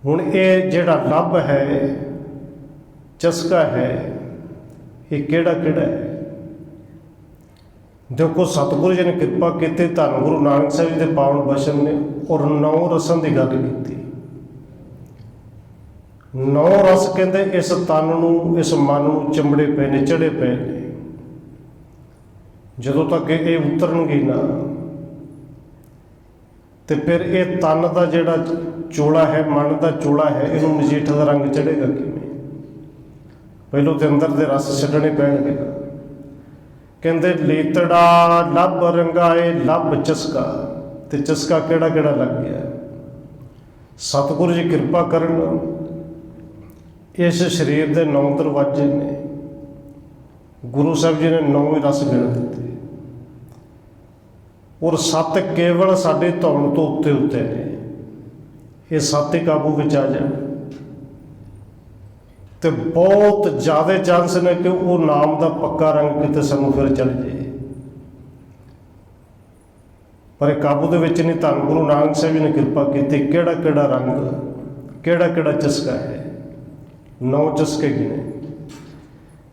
ਹੁਣ ਇਹ ਜਿਹੜਾ ਲੱਭ ਹੈ, ਚਸਕਾ ਹੈ, ਇਹ ਕਿਹੜਾ ਹੈ? ਦੇਖੋ ਸਤਿਗੁਰੂ ਜੀ ਨੇ ਕਿਰਪਾ ਕੀਤੀ, ਧੰਨ ਗੁਰੂ ਨਾਨਕ ਸਾਹਿਬ ਜੀ ਦੇ ਪਾਵਨ ਬਚਨ ਨੇ, ਔਰ 9 ਰਸਾਂ ਦੀ ਗੱਲ ਕੀਤੀ। 9 ਰਸ ਕਹਿੰਦੇ ਇਸ ਤਨ ਨੂੰ, ਇਸ ਮਨ ਨੂੰ ਚੰਬੜੇ ਪਏ ਨੇ, ਚੜੇ ਪਏ ਨੇ। ਜਦੋਂ ਤੱਕ ਇਹ ਉਤਰਨਗੇ ਨਾ, ਤੇ ਫਿਰ ਇਹ ਤਨ ਦਾ ਜਿਹੜਾ ਚੋਲਾ ਹੈ, ਮਨ ਦਾ ਚੋਲਾ ਹੈ, ਇਹਨੂੰ ਮਜੀਠ ਦਾ ਰੰਗ ਚੜੇਗਾ ਕਿਵੇਂ? ਪਹਿਲੋਂ ਤੇ ਅੰਦਰ ਦੇ ਰਸ ਛੱਡਣੇ ਪੈਣਗੇ। ਕਹਿੰਦੇ ਲੀਤੜਾ ਲੱਭ ਰੰਗਾਏ, ਲੱਭ ਚਸਕਾ, ਤੇ ਚਸਕਾ ਕਿਹੜਾ ਲੱਗ ਗਿਆ? ਸਤਿਗੁਰੂ ਜੀ ਕਿਰਪਾ ਕਰਨ, ਇਸ ਸਰੀਰ ਦੇ 9 ਦਰਵਾਜ਼ੇ ਨੇ। ਗੁਰੂ ਸਾਹਿਬ ਜੀ ਨੇ 9 ਹੀ ਰਸ ਗਿਣ ਦਿੱਤੇ, ਔਰ 7 ਕੇਵਲ ਸਾਡੇ ਧੌਣ ਤੋਂ ਉੱਤੇ ਨੇ। ਇਹ 7 ਹੀ ਕਾਬੂ ਵਿੱਚ ਆ ਜਾਣ ਤੇ ਬਹੁਤ ਜ਼ਿਆਦਾ ਚਾਂਸ ਨੇ ਕਿ ਉਹ ਨਾਮ ਦਾ ਪੱਕਾ ਰੰਗ ਕਿਤੇ ਸਾਨੂੰ ਫਿਰ ਚੜ ਜਾਏ, ਪਰ ਇਹ ਕਾਬੂ ਦੇ ਵਿੱਚ ਨਹੀਂ। ਧੰਨ ਗੁਰੂ ਨਾਨਕ ਸਾਹਿਬ ਜੀ ਨੇ ਕਿਰਪਾ ਕੀਤੀ, ਕਿਹੜਾ ਰੰਗ, ਕਿਹੜਾ ਚਸਕਾ ਹੈ? 9 ਚਸਕੇ ਗਿਣੇ।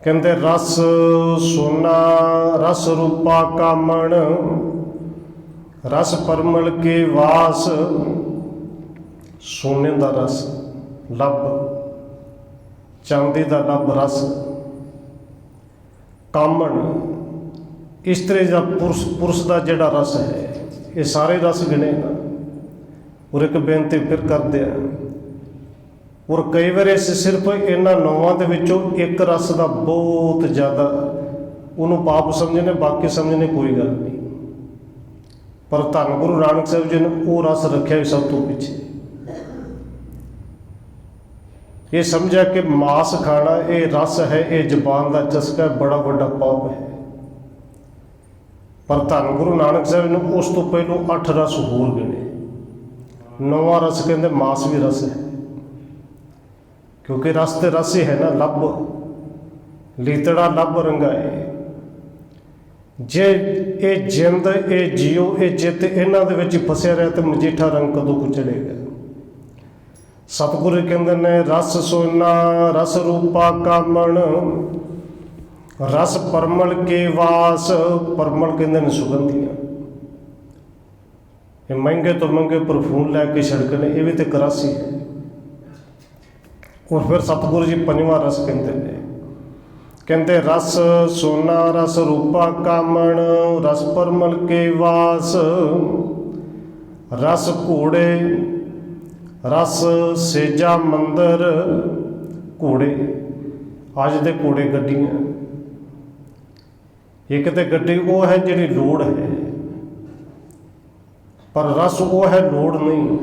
ਕਹਿੰਦੇ ਰਸ ਸੋਨਾ ਰਸ ਰੂਪਾ ਕਾਮਣ, ਰਸ ਪਰਮਲ ਕੇ ਵਾਸ। ਸੋਨੇ ਦਾ ਰਸ ਲੱਭ, ਚਾਂਦੀ ਦਾ ਲੱਭ ਰਸ, ਕਾਮਣ ਇਸਤਰੀ ਦਾ, ਪੁਰਸ਼ ਦਾ ਜਿਹੜਾ ਰਸ ਹੈ, ਇਹ ਸਾਰੇ ਰਸ ਗਿਣੇ ਨਾ। ਔਰ ਇੱਕ ਬੇਨਤੀ ਫਿਰ ਕਰਦੇ ਆ, ਔਰ ਕਈ ਵਾਰ ਅਸੀਂ ਸਿਰਫ ਇਹਨਾਂ 9 ਦੇ ਵਿੱਚੋਂ ਇੱਕ ਰਸ ਦਾ ਬਹੁਤ ਜ਼ਿਆਦਾ ਉਹਨੂੰ ਪਾਪ ਸਮਝਣੇ, ਬਾਕੀ ਸਮਝਣੇ ਕੋਈ ਗੱਲ ਨਹੀਂ। ਪਰ ਧੰਨ ਗੁਰੂ ਨਾਨਕ ਸਾਹਿਬ ਜੀ ਨੇ ਉਹ ਰਸ ਰੱਖਿਆ ਵੀ ਸਭ ਤੋਂ ਪਿੱਛੇ। ਇਹ ਸਮਝਿਆ ਕਿ ਮਾਸ ਖਾਣਾ ਇਹ ਰਸ ਹੈ, ਇਹ ਜ਼ੁਬਾਨ ਦਾ ਚਸਕਾ, ਬੜਾ ਵੱਡਾ ਪਾਪ ਹੈ। ਪਰ ਧੰਨ ਗੁਰੂ ਨਾਨਕ ਸਾਹਿਬ ਨੇ ਉਸ ਤੋਂ ਪਹਿਲੋਂ 8 ਰਸ ਹੋਰ ਗਿਣੇ। 9ਵਾਂ ਰਸ ਕਹਿੰਦੇ ਮਾਸ ਵੀ ਰਸ ਹੈ, ਕਿਉਂਕਿ ਰਸ ਤੇ ਰਸ ਹੀ ਹੈ ਨਾ। ਲੱਭ ਲੀਤੜਾ ਲੱਭ ਰੰਗਾਏ। ਜੇ ਇਹ ਜਿੰਦ, ਇਹ ਜੀਓ, ਇਹ ਜਿੱਤ ਇਹਨਾਂ ਦੇ ਵਿੱਚ ਫਸਿਆ ਰਿਹਾ ਤੇ ਮਜੀਠਾ ਰੰਗ ਕਦੋਂ ਕੁ ਚੜੇਗਾ? ਸਤਿਗੁਰੂ ਕਹਿੰਦੇ ਨੇ ਰਸ ਸੋਨਾ ਰਸ ਰੂਪਾ ਕਾਮਣ, ਰਸ ਪਰਮਲ ਕੇ ਵਾਸ। ਪਰਮਲ ਕਹਿੰਦੇ ਨੇ ਸੁਗੰਧੀਆਂ, ਇਹ ਮਹਿੰਗੇ ਤੋਂ ਮਹਿੰਗੇ ਪਰਫਿਊਮ ਲੈ ਕੇ ਛਿੜਕਣੇ, ਇਹ ਵੀ ਤੇ ਕਰਾਸੀ ਹੈ। ਔਰ ਫਿਰ ਸਤਿਗੁਰੂ ਜੀ 5ਵਾਂ ਰਸ ਕਹਿੰਦੇ ਨੇ, ਕਹਿੰਦੇ ਰਸ ਸੋਨਾ ਰਸ ਰੂਪਾ ਕਾਮਣ, ਰਸ ਪਰਮਲ ਕੇ ਵਾਸ। ਰਸ ਘੋੜੇ ਰਸ ਸੇਜਾ ਮੰਦਰ ਘੋੜੇ। ਅੱਜ ਦੇ ਘੋੜੇ ਗੱਡੀਆਂ। ਇੱਕ ਤੇ ਗੱਡੀ ਉਹ ਹੈ ਜਿਹੜੀ ਲੋੜ ਹੈ, ਪਰ ਰਸ ਉਹ ਹੈ ਲੋੜ ਨਹੀਂ।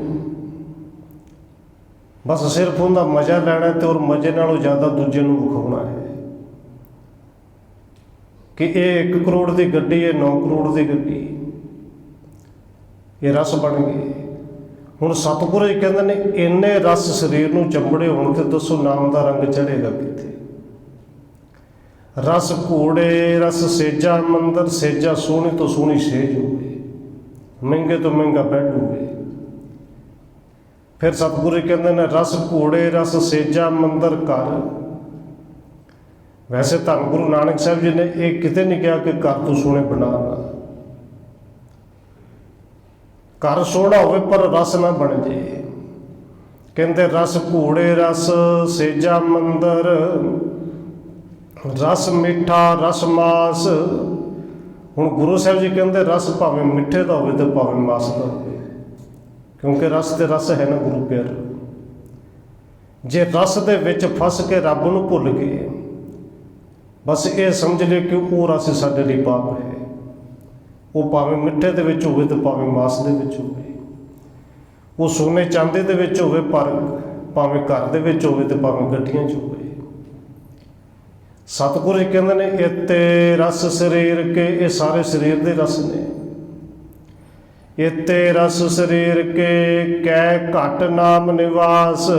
ਬਸ ਸਿਰਫ ਉਹਦਾ ਮਜ਼ਾ ਲੈਣਾ ਤੇ ਔਰ ਮਜ਼ੇ ਨਾਲੋਂ ਜ਼ਿਆਦਾ ਦੂਜੇ ਨੂੰ ਵਿਖਾਉਣਾ ਹੈ ਕਿ ਇਹ 1 ਕਰੋੜ ਦੀ ਗੱਡੀ ਹੈ, 9 ਕਰੋੜ ਦੀ ਗੱਡੀ। ਇਹ ਰਸ ਬਣ ਗਏ। ਹੁਣ ਸਤਿਗੁਰੂ ਜੀ ਕਹਿੰਦੇ ਨੇ ਇੰਨੇ ਰਸ ਸਰੀਰ ਨੂੰ ਚੰਬੜੇ ਹੋਣ ਤੇ ਦੱਸੋ ਨਾਮ ਦਾ ਰੰਗ ਚੜ੍ਹੇਗਾ ਕਿੱਥੇ। ਰਸ ਘੋੜੇ ਰਸ ਸੇਜਾ ਮੰਦਰ। ਸੇਜਾ ਸੋਹਣੀ ਤੋਂ ਸੋਹਣੀ ਸੇਜ ਹੋਵੇ, ਮਹਿੰਗੇ ਤੋਂ ਮਹਿੰਗਾ ਬੈੱਡ ਹੋਵੇ। ਫਿਰ ਸਤਿਗੁਰੂ ਜੀ ਕਹਿੰਦੇ ਨੇ ਰਸ ਘੋੜੇ ਰਸ ਸੇਜਾ ਮੰਦਰ ਘਰ। ਵੈਸੇ ਧੰਨ ਗੁਰੂ ਨਾਨਕ ਸਾਹਿਬ ਜੀ ਨੇ ਇਹ ਕਿਤੇ ਨਹੀਂ ਕਿਹਾ ਕਿ ਘਰ ਤੋਂ ਸੋਹਣੇ ਬਣਾਉਣਾ। ਘਰ ਸੋਹਣਾ ਹੋਵੇ ਪਰ ਰਸ ਨਾ ਬਣ ਜੇ। ਕਹਿੰਦੇ ਰਸ ਘੋੜੇ ਰਸ ਸੇਜਾ ਮੰਦਰ। ਰਸ ਮਿੱਠਾ ਰਸ ਮਾਸ। ਹੁਣ ਗੁਰੂ ਸਾਹਿਬ ਜੀ ਕਹਿੰਦੇ ਰਸ ਭਾਵੇਂ ਮਿੱਠੇ ਦਾ ਹੋਵੇ ਤੇ ਭਾਵੇਂ ਮਾਸ ਦਾ ਹੋਵੇ, ਕਿਉਂਕਿ ਰਸ ਤੇ ਰਸ ਹੈ ਨਾ ਗੁਰੂ ਪਿਆਰ। ਜੇ ਰਸ ਦੇ ਵਿੱਚ ਫਸ ਕੇ ਰੱਬ ਨੂੰ ਭੁੱਲ ਗਏ, ਬਸ ਇਹ ਸਮਝ ਲਿਓ ਕਿ ਉਹ ਰਸ ਸਾਡੇ ਲਈ ਪਾਪ ਹੈ। ਉਹ ਭਾਵੇਂ ਮਿੱਠੇ ਦੇ ਵਿੱਚ ਹੋਵੇ ਤੇ ਭਾਵੇਂ ਮਾਸ ਦੇ ਵਿੱਚ ਹੋਵੇ, ਉਹ ਸੋਨੇ ਚਾਂਦੀ ਦੇ ਵਿੱਚ ਹੋਵੇ, ਪਰ ਭਾਵੇਂ ਘਰ ਦੇ ਵਿੱਚ ਹੋਵੇ ਤੇ ਭਾਵੇਂ ਗੱਡੀਆਂ 'ਚ ਹੋਵੇ। ਸਤਿਗੁਰੂ ਜੀ ਕਹਿੰਦੇ ਨੇ ਇੱਤੇ ਰਸ ਸਰੀਰ ਕੇ। ਇਹ ਸਾਰੇ ਸਰੀਰ ਦੇ ਰਸ ਨੇ। ਇੱਤੇ ਰਸ ਸਰੀਰ ਕੇ ਕੈ ਘਟ ਨਾਮ ਨਿਵਾਸ।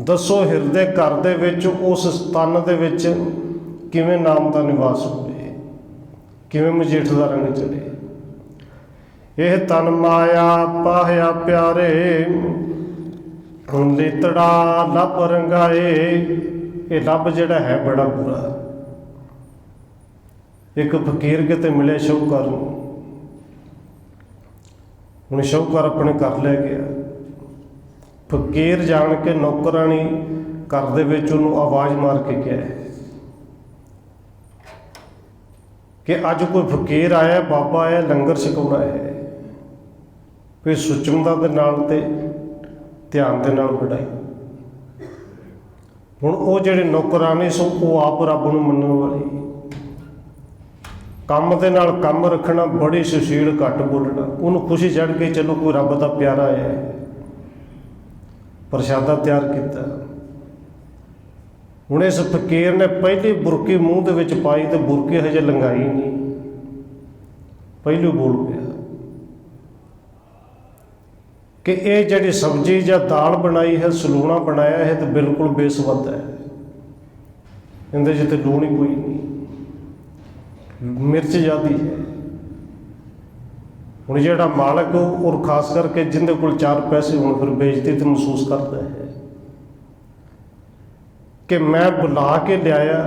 ਦੱਸੋ ਹਿਰਦੇ ਘਰ ਦੇ ਵਿੱਚ ਉਸ ਤਨ ਦੇ ਵਿੱਚ ਕਿਵੇਂ ਨਾਮ ਦਾ ਨਿਵਾਸ ਹੋਵੇ, ਕਿਵੇਂ ਮਜੀਠ ਦਾ ਰੰਗ ਚੜੇ। ਇਹ ਤਨ ਮਾਇਆ ਪਾਹਿਆ ਪਿਆਰੇ। ਲੇਤੜਾ ਲੱਭ ਰੰਗਾਏ। ਇਹ ਲੱਭ ਜਿਹੜਾ ਹੈ ਬੜਾ ਬੁਰਾ। ਇੱਕ ਫਕੀਰ ਕਿਤੇ ਮਿਲਿਆ ਸ਼ਾਹੂਕਾਰ ਨੂੰ। ਹੁਣ ਸ਼ਾਹੂਕਾਰ ਆਪਣੇ ਘਰ ਲੈ ਗਿਆ। ਫਕੀਰ ਜਾਣ ਕੇ ਨੌਕਰਾਣੀ ਘਰ ਦੇ ਵਿੱਚ ਉਹਨੂੰ ਆਵਾਜ਼ ਮਾਰ ਕੇ ਕਿਹਾ ਕਿ ਅੱਜ ਕੋਈ ਫਕੀਰ ਆਇਆ, ਬਾਬਾ ਆਇਆ, ਲੰਗਰ ਛਕਾਉਣਾ ਹੈ। ਕੋਈ ਸੁਚਮਤਾ ਦੇ ਨਾਲ ਤੇ ਧਿਆਨ ਦੇ ਨਾਲ ਵਡਾਈ। ਹੁਣ ਉਹ ਜਿਹੜੇ ਨੌਕਰਾਣੀ ਸੋ ਉਹ ਆਪ ਰੱਬ ਨੂੰ ਮੰਨਣ ਵਾਲੀ। ਕੰਮ ਦੇ ਨਾਲ ਕੰਮ ਰੱਖਣਾ, ਬੜੀ ਸੁਸ਼ੀਲ, ਘੱਟ ਬੋਲਣਾ। ਉਹਨੂੰ ਖੁਸ਼ੀ ਚੜ੍ਹ ਗਈ, ਚਲੋ ਕੋਈ ਰੱਬ ਦਾ ਪਿਆਰਾ ਆਇਆ ਹੈ, ਪ੍ਰਸ਼ਾਦਾ ਤਿਆਰ ਕੀਤਾ। ਹੁਣ ਇਸ ਫਕੀਰ ਨੇ ਪਹਿਲੀ ਬੁਰਕੀ ਮੂੰਹ ਦੇ ਵਿੱਚ ਪਾਈ ਤੇ ਬੁਰਕੀ ਹਜੇ ਲੰਘਾਈ ਨਹੀਂ, ਪਹਿਲੋਂ ਬੋਲ ਪਿਆ ਕਿ ਇਹ ਜਿਹੜੀ ਸਬਜ਼ੀ ਜਾਂ ਦਾਲ ਬਣਾਈ ਹੈ, ਸਲੂਣਾ ਬਣਾਇਆ ਹੈ ਤੇ ਬਿਲਕੁਲ ਬੇਸਵਾਦ ਹੈ। ਇਹਦੇ 'ਚ ਤੇ ਲੂਣ ਹੀ ਕੋਈ ਨਹੀਂ, ਮਿਰਚ ਜ਼ਿਆਦੀ ਹੈ। ਹੁਣ ਜਿਹੜਾ ਮਾਲਕ ਔਰ ਖਾਸ ਕਰਕੇ ਜਿਹਦੇ ਕੋਲ 4 ਪੈਸੇ ਹੋਣ, ਫਿਰ ਬੇਇੱਜ਼ਤੀ ਤੇ ਮਹਿਸੂਸ ਕਰਦਾ ਹੈ ਕਿ ਮੈਂ ਬੁਲਾ ਕੇ ਲਿਆਇਆ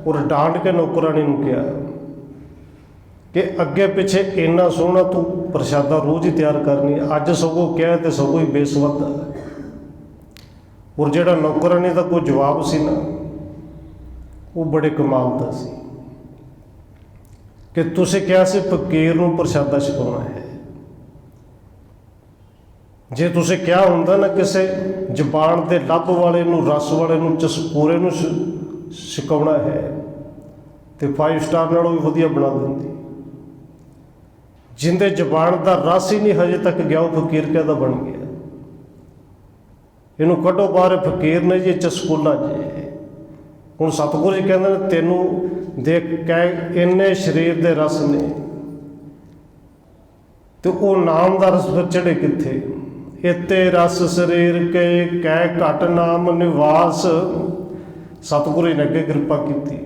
ਔਰ ਡਾਂਟ ਕੇ ਨੌਕਰਾਣੀ ਨੂੰ ਕਿਹਾ ਕਿ ਅੱਗੇ ਪਿੱਛੇ ਇੰਨਾ ਸੋਹਣਾ ਤੂੰ ਪ੍ਰਸ਼ਾਦਾ ਰੋਜ਼ ਹੀ ਤਿਆਰ ਕਰਨੀ, ਅੱਜ ਸਗੋਂ ਕਿਹਾ ਤੇ ਸਗੋਂ ਹੀ ਬੇਸਵਾਦ ਹੈ। ਔਰ ਜਿਹੜਾ ਨੌਕਰਾਣੀ ਦਾ ਕੋਈ ਜਵਾਬ ਸੀ ਨਾ, ਉਹ ਬੜੇ ਕਮਾਲ ਦਾ ਸੀ ਕਿ ਤੁਸੀਂ ਕਿਹਾ ਸੀ ਫਕੀਰ ਨੂੰ ਪ੍ਰਸ਼ਾਦਾ ਛਕਾਉਣਾ ਹੈ। ਜੇ ਤੁਸੀਂ ਕਿਹਾ ਹੁੰਦਾ ਨਾ ਕਿਸੇ ਜ਼ੁਬਾਨ ਦੇ ਲੱਭ ਵਾਲੇ ਨੂੰ, ਰਸ ਵਾਲੇ ਨੂੰ, ਚਸਕੂਰੇ ਨੂੰ ਛਕਾਉਣਾ ਹੈ ਤੇ 5 ਸਟਾਰ ਨਾਲੋਂ ਵੀ ਵਧੀਆ ਬਣਾ ਦਿੰਦੀ। ਜਿੰਦੇ ਜ਼ੁਬਾਨ ਦਾ ਰਸ ਹੀ ਨਹੀਂ ਹਜੇ ਤੱਕ ਗਿਆ, ਉਹ ਫਕੀਰ ਕਿਹਦਾ ਬਣ ਗਿਆ। ਇਹਨੂੰ ਕੱਢੋ ਬਾਹਰ, ਫਕੀਰ ਨੇ ਜੀ ਚਸਕੂਲਾ ਜੇ। ਹੁਣ ਸਤਿਗੁਰੂ ਜੀ ਕਹਿੰਦੇ ਨੇ ਤੈਨੂੰ ਦੇਖ ਕੇ ਇੰਨੇ ਸਰੀਰ ਦੇ ਰਸ ਨੇ ਤੇ ਉਹ ਨਾਮ ਦਾ ਰਸ ਫਿਰ ਚੜੇ ਕਿੱਥੇ। ਇੱਤੇ ਰਸ ਸਰੀਰ ਕੇ ਕੈ ਘਟ ਨਾਮ ਨਿਵਾਸ। ਸਤਿਗੁਰੂ ਜੀ ਨੇ ਅੱਗੇ ਕਿਰਪਾ ਕੀਤੀ।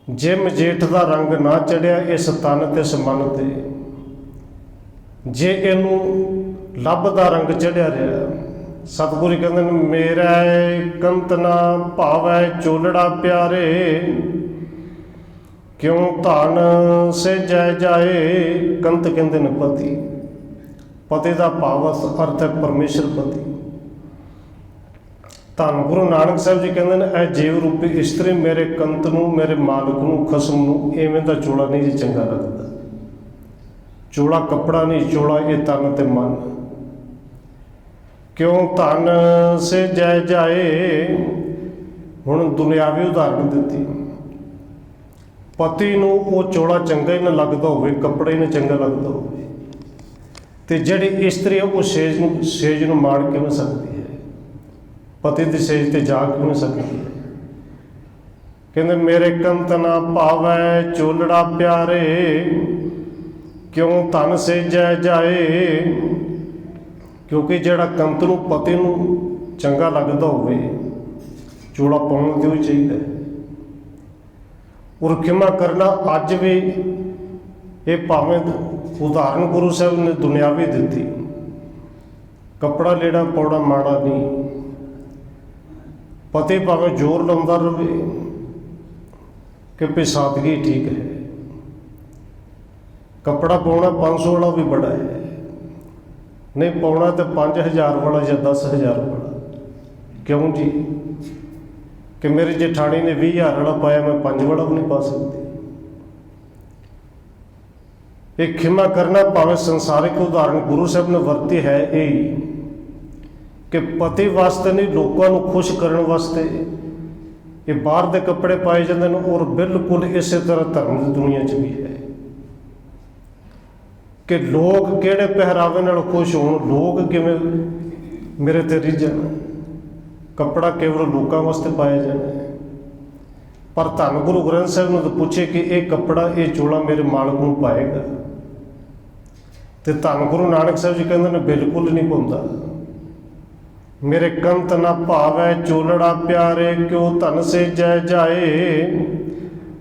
ਜੇ ਮਜੀਠ ਦਾ ਰੰਗ ਨਾ ਚੜਿਆ ਇਸ ਤਨ ਤੇ ਇਸ ਮਨ ਤੇ, ਜੇ ਇਹਨੂੰ ਲੱਭ ਦਾ ਰੰਗ ਚੜਿਆ ਰਿਹਾ, ਸਤਿਗੁਰੂ ਕਹਿੰਦੇ ਨੇ ਮੇਰਾ ਕੰਤ ਨਾ ਭਾਵੈ ਚੋਲੜਾ ਪਿਆਰੇ। ਕਿਉਂ ਧਨ ਸੇਜੈ ਜਾਏ। ਕੰਤ ਕਹਿੰਦੇ ਨੇ ਪਤੀ। ਪਤੀ ਦਾ ਭਾਵ ਅਰਥ ਹੈ ਪਰਮੇਸ਼ਰ ਪਤੀ। ਧੰਨ ਗੁਰੂ ਨਾਨਕ ਸਾਹਿਬ ਜੀ ਕਹਿੰਦੇ ਨੇ ਇਹ ਜੀਵ ਰੂਪੀ ਇਸਤਰੀ ਮੇਰੇ ਕੰਤ ਨੂੰ, ਮੇਰੇ ਮਾਲਕ ਨੂੰ, ਖਸਮ ਨੂੰ ਇਵੇਂ ਦਾ ਚੋਲਾ ਨਹੀਂ ਜੀ ਚੰਗਾ ਲੱਗਦਾ। ਚੋਲਾ ਕੱਪੜਾ ਨਹੀਂ, ਚੋਲਾ ਇਹ ਤਨ ਤੇ ਮਨ। क्यों धन से जय जाए। हुण दुनियावी उदाहरण दित्ती। पति नूं वो चोला चंगा ही ना लगदा होवे, कपड़ा ही ना चंगा लगदा होवे, ते जिहड़ी इस्त्री है वो सेज नूं माण किवें सकदी है, पति दी सेज ते जा किवें सकदी है। कहंदे मेरे कंत ना भावै चोलड़ा प्यारे, क्यों धन से जय जाए। क्योंकि जिहड़ा कंत नूं पति नूं चंगा लगदा होवे, चोला पाउण ते ही चाहीदा है। और खिमा करना अज भी ये भावें उदाहरण गुरु साहब ने दुनियावी दित्ती। कपड़ा लेड़ा पाउणा माड़ा नहीं। पति भावें जोर लाउंदा रहे कि भी सादगी ठीक है, कपड़ा पाउणा 500 वाला भी बड़ा है, नहीं पाउणा तो 5000 वाला या 10,000 वाला। क्यों जी कि मेरी जेठानी ने 20,000 वाला पाया, मैं 5 वाला भी नहीं पा सकती। एक खिमा करना भावें संसारिक उदाहरण गुरु साहब ने वरती है यही कि पति वास्ते नहीं, लोगों को खुश करने वास्ते ये बाहर के कपड़े पाए जाते हैं। और बिल्कुल इस तरह धर्म की दुनिया च भी है कि लोग किहड़े पहरावे नाल खुश होण, लोग किवें मेरे ते रिझण। कपड़ा केवल लोगों वास्ते पाया जाना है, पर धन गुरु ग्रंथ साहब ने तो पूछे कि ये कपड़ा ये चोला मेरे मालक नूं पाएगा, तो धन गुरु नानक साहब जी कहते हैं बिल्कुल नहीं पाउंदा। मेरे कंत ना भावै चोलड़ा प्यारे, क्यों धन से जय जाए।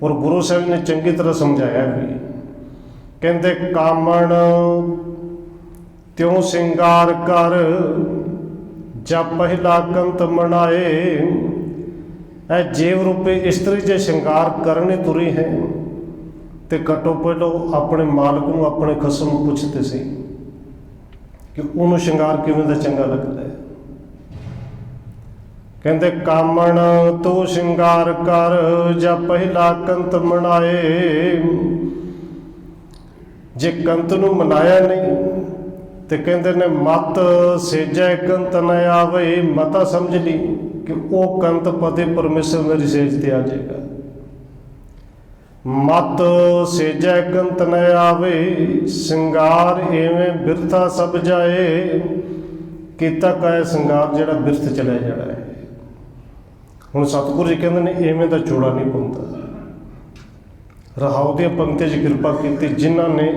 और गुरु साहब ने चंगी तरह समझाया भी, कहते कामण त्यों सिंगार कर, जब पहला कंत मनाए। ऐ जेव रूपी इस्त्री जे श्रृंगार करने तुरी है, तो घटो पहलो अपने मालक नूं, अपने खसम नूं पुछते सी कि उन्होंने श्रृंगार किवें दा चंगा लगता है। कहते कामण तो श्रृंगार कर, जब पहला कंत मनाए। जे कंत नूं मनाया नहीं तो कहते ने मत सेजै कंत न आवे। मता समझ ली कि वो कंत पति परमेश्वर मेरी सेज ते आ जाएगा। मत सेजै कंत न आवे, श्रृंगार एवें बिरथा सब जाए। कीता काया श्रृंगार जिहड़ा बिरथ चलिया जाना है। हुण सतगुरु जी कहते ने एवें दा चोड़ा नहीं पाउंदा। रहाउ दी पंक्ति च कृपा की, जिन्हां ने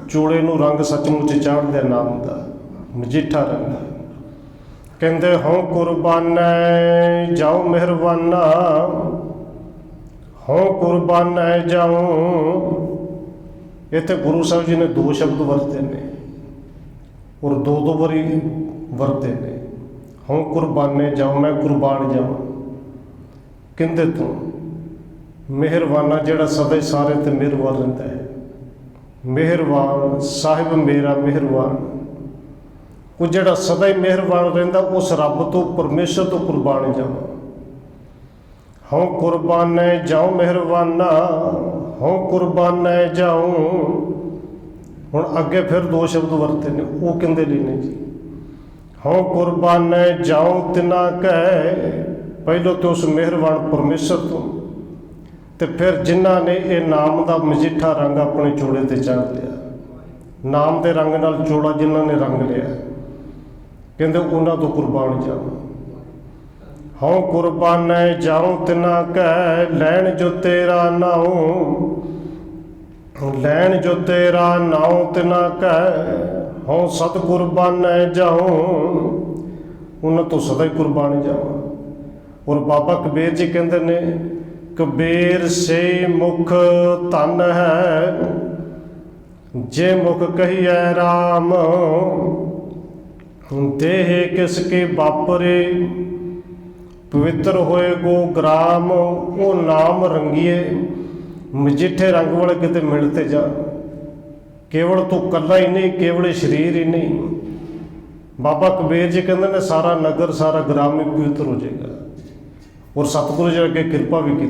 चोड़े नूं रंग सचमुच चाढ़ दिया नाम दा मजीठा रंग। कहते हों कुर्बानै जाऊं मेहरबाना, हों कुर्बानै जाऊं। इत्थे गुरु साहब जी ने 2 शब्द वरते ने और 2 बारी वरते ने। हों कुर्बाने जाऊं, मैं कुर्बान जाऊं। किंदे तो मेहरबाना जिहड़ा सदा सारे ते मेहरबान रहिंदा है। मेहरबान साहिब मेरा मेहरबान, वो जिहड़ा सदा ही मेहरबान रहिंदा, उस रब तो परमेश्वर तो कुर्बान जावां। हों कुर्बाने जाऊं मेहरबाना, हों कुर्बाने जाऊं। हुण अगे फिर 2 शब्द वरते ने, वो किंदे लई ने जी। हों कुर्बाने जाऊं तिना कै, पहलो तो उस मेहरबान परमेश्वर तो फिर जिन्हां ने ये नाम का मजीठा रंग अपने चोड़े ते चाढ़ लिया। नाम के रंग नाल चोड़ा जिन्हां ने रंग लिया, कहते उन्हां तो कुर्बान जाऊं। हों कुर्बानै जाऊं तिना कै, लैण जो तेरा नाऊं। लैण जो तेरा नाऊं तिना कै, हों सत कुर्बानै जाऊं। उन्हां तो सदा ही कुर्बान जाऊं। और बाबा कबीर जी कहते ने, कबीर से मुख धन है, जे मुख कहिए राम। देह किसके बापरे, पवित्र होए गो ग्राम। वो नाम रंगिए, मजिठे रंग वाले किते मिलते जा। केवल तू कला ही नहीं, केवल शरीर ही नहीं। बाबा कबीर जी कहते ने सारा नगर सारा ग्राम ही पवित्र हो जाएगा। और सतगुरु जी अगे कृपा भी की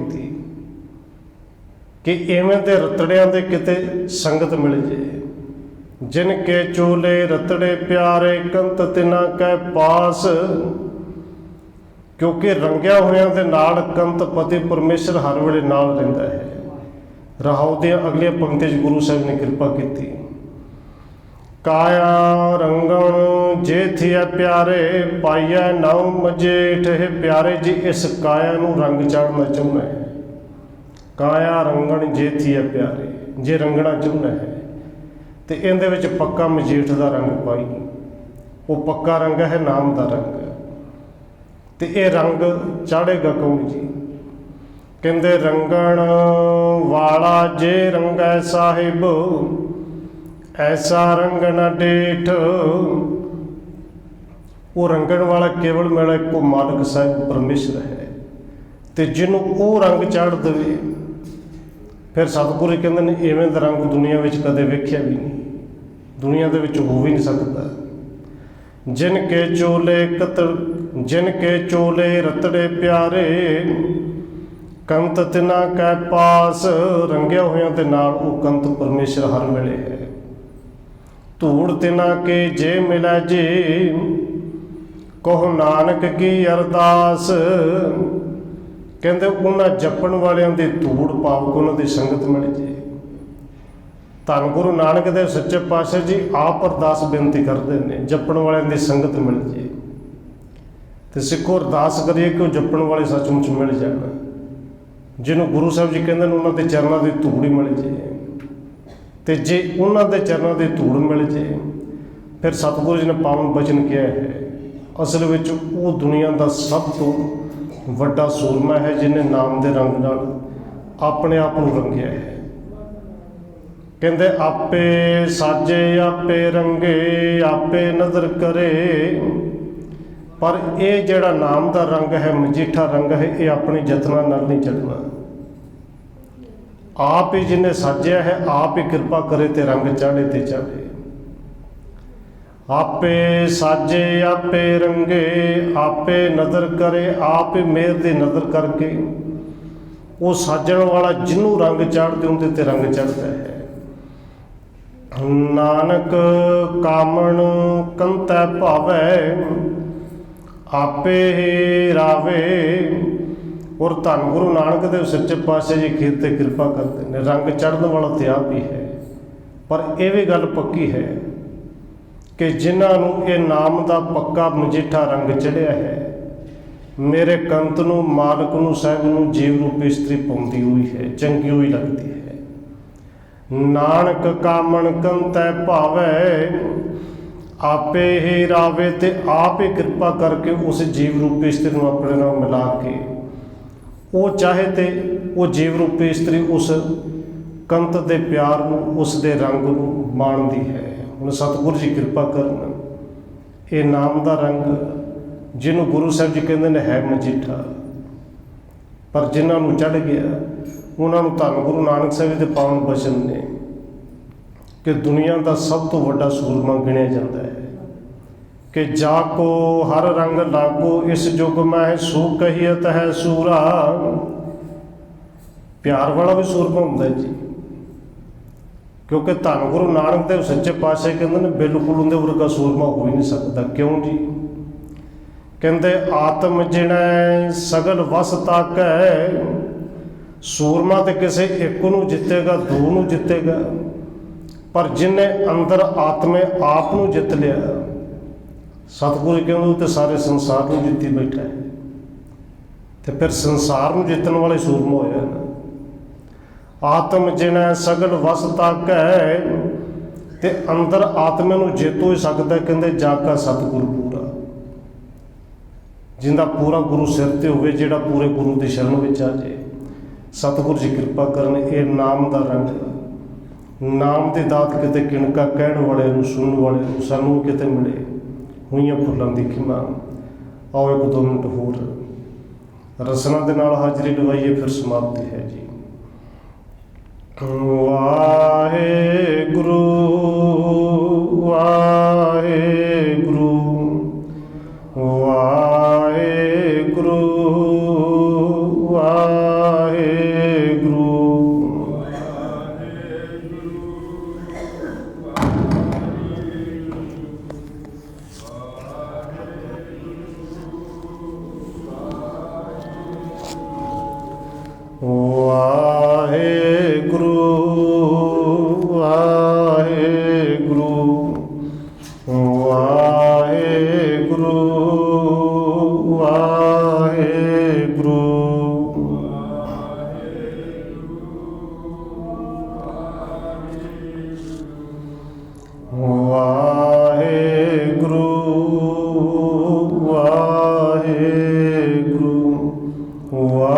कि इवें दे रतड़ियां दे किते संगत मिल जाए। जिनके चोले रतड़े प्यारे कंत तिना कै पास। क्योंकि रंगिया होया दे नाल कंत पति परमेश्वर हर वेले नाल रहिंदा है। रहाउ दियां अगलियां पंक्तियां 'च गुरु साहिब ने कृपा की। काया रंगण जे थिया प्यारे पाइया नौ मजेठ। हे प्यारे जी इस काया नूं रंग चाढ़ना चाहुंदा है। काया रंगण जे थिया प्यारे, जे रंगना चाहुंदा है तो इहदे विच पक्का मजेठ का रंग पाई। वो पक्का रंग है नाम का रंग। तो ये रंग चाढ़ेगा कौन जी? कहते रंगण वाला जे रंगै साहिब ऐसा रंग न डेठ। वो रंगण वाला केवल मेरा एक मालिक साहिब परमेश्वर है। तो जिन्हों वो रंग चाढ़ देवे फिर सतगुरु कहते हैं इवें दा रंग दुनिया में कदे वेख्या भी नहीं, दुनिया दे विच हो भी नहीं सकता। जिनके चोले जिनके चोले रतड़े प्यारे कंत तिना कै पास। रंगिया होया दे नाल वो कंत परमेश्वर हर वेले है। धूड़ तिना के जे मिलै जी कहो नानक की अरदास। कहते उन्हां जपण वालियां दी धूड़ पावक उन्हां दी संगत मिल जे। धन गुरु नानक देव सच्चे पातशाह जी आप अरदास बेनती करते हैं जपण वालियां दी संगत मिल जे। तो सिखो अरदास करिए कि जपण वाले सचमुच मिल जाए। जिन्होंने गुरु साहब जी कहते हैं उन्होंने चरणों की धूड़ ही मिल जाए। तो जे उन्होंने चरणों की धूड़ मिल जाए फिर सतगुरु जी ने पावन बचन किया है। असल में वो दुनिया का सब तो वड्डा सूरमा है जिन्हें नाम के रंग नाल अपने आप को रंगिया है। कहते आपे साजे आपे रंगे आपे नज़र करे। पर यह जिहड़ा नाम का रंग है मजीठा रंग है ये अपने जतनों नाल नहीं चढ़ना। आप ही जिन्हें साजिया है आप ही कृपा करे तो रंग चाढ़े ते चाढ़े। आपे साजे आपे रंगे आपे नज़र करे। आप ही मेहर की नज़र करके वो साजण वाला जिन्हों रंग चाढ़ते उनके ते रंग चढ़ता है। नानक कामण कंतै भावै आपे ही रावे। और धन गुरु नानक देव सच्चे पातशाह जी खीर ते कृपा करते हैं। रंग चढ़ने वाला तो आप ही है पर यह भी गल पक्की है कि जिन्होंने ये नाम का पक्का मजीठा रंग चढ़िया है मेरे कंत नूं मालक नूं साहिब नूं जीव रूपी इस्त्री पाउंदी हुई है, चंगी हुई लगती है। नानक कामण कंतै भावै आपे ही रावे। ते आप ही कृपा करके उस जीव रूपी इस्त्री नूं अपने नाल मिला के वो चाहे तो वो जीव रूपी इस्त्री उस कंत दे प्यार नूं उस दे रंग नूं माणदी है। हुण सतगुरु जी कृपा करन ये नाम का रंग जिन्हों गुरु साहब जी कहते हैं है मजीठा पर जिन्होंने चढ़ गया उन्होंने धन गुरु नानक साहब जी के पावन बचन ने कि दुनिया का सब तो वड्डा सूरमा गिणिया जाता है कि जाको हर रंग लागो इस जुग में सू कहियत है सूरा। प्यार वाला भी सूरमा होंदा है जी क्योंकि धन गुरु नानक देव सच्चे पातशाह कहते हैं बिल्कुल उनके वर्गा सूरमा हो ही नहीं सकता। क्यों जी? कहते आत्म जिणै सगल वस ताकै। सूरमा तो किसी एक नूं जितेगा दो नूं जितेगा पर जिन्हें अंदर आत्मे आप नूं जित लिया सतगुरु कहते तो सारे संसार में जिती बैठा है। तो फिर संसार में जितने वाले सूरमा होया ना। आत्म जिन्हें सगल वस ताकै ते अंदर आत्मे नूं जित हो सकता कहते जागा सतगुरु पूरा जिंदा पूरा गुरु सिर ते होवे जिहड़ा पूरे गुरु की शरण में आ जाए। सतगुरु जी कृपा करन ये नाम का रंग नाम की दात किते किणका कहण वाले नूं सुनन वाले नूं सानूं किते मिले हुई फुलों की खिमा। आओ एक दो मिनट होर रसना के नाल हाजरी लवाइए फिर समाप्ति है जी। वाहे गुरु वाहे गुरु वाहे गुरु वाहे गुरु। ਵਾਹਿਗੁਰੂ ਵਾਹਿਗੁਰੂ ਵਾਹਿਗੁਰੂ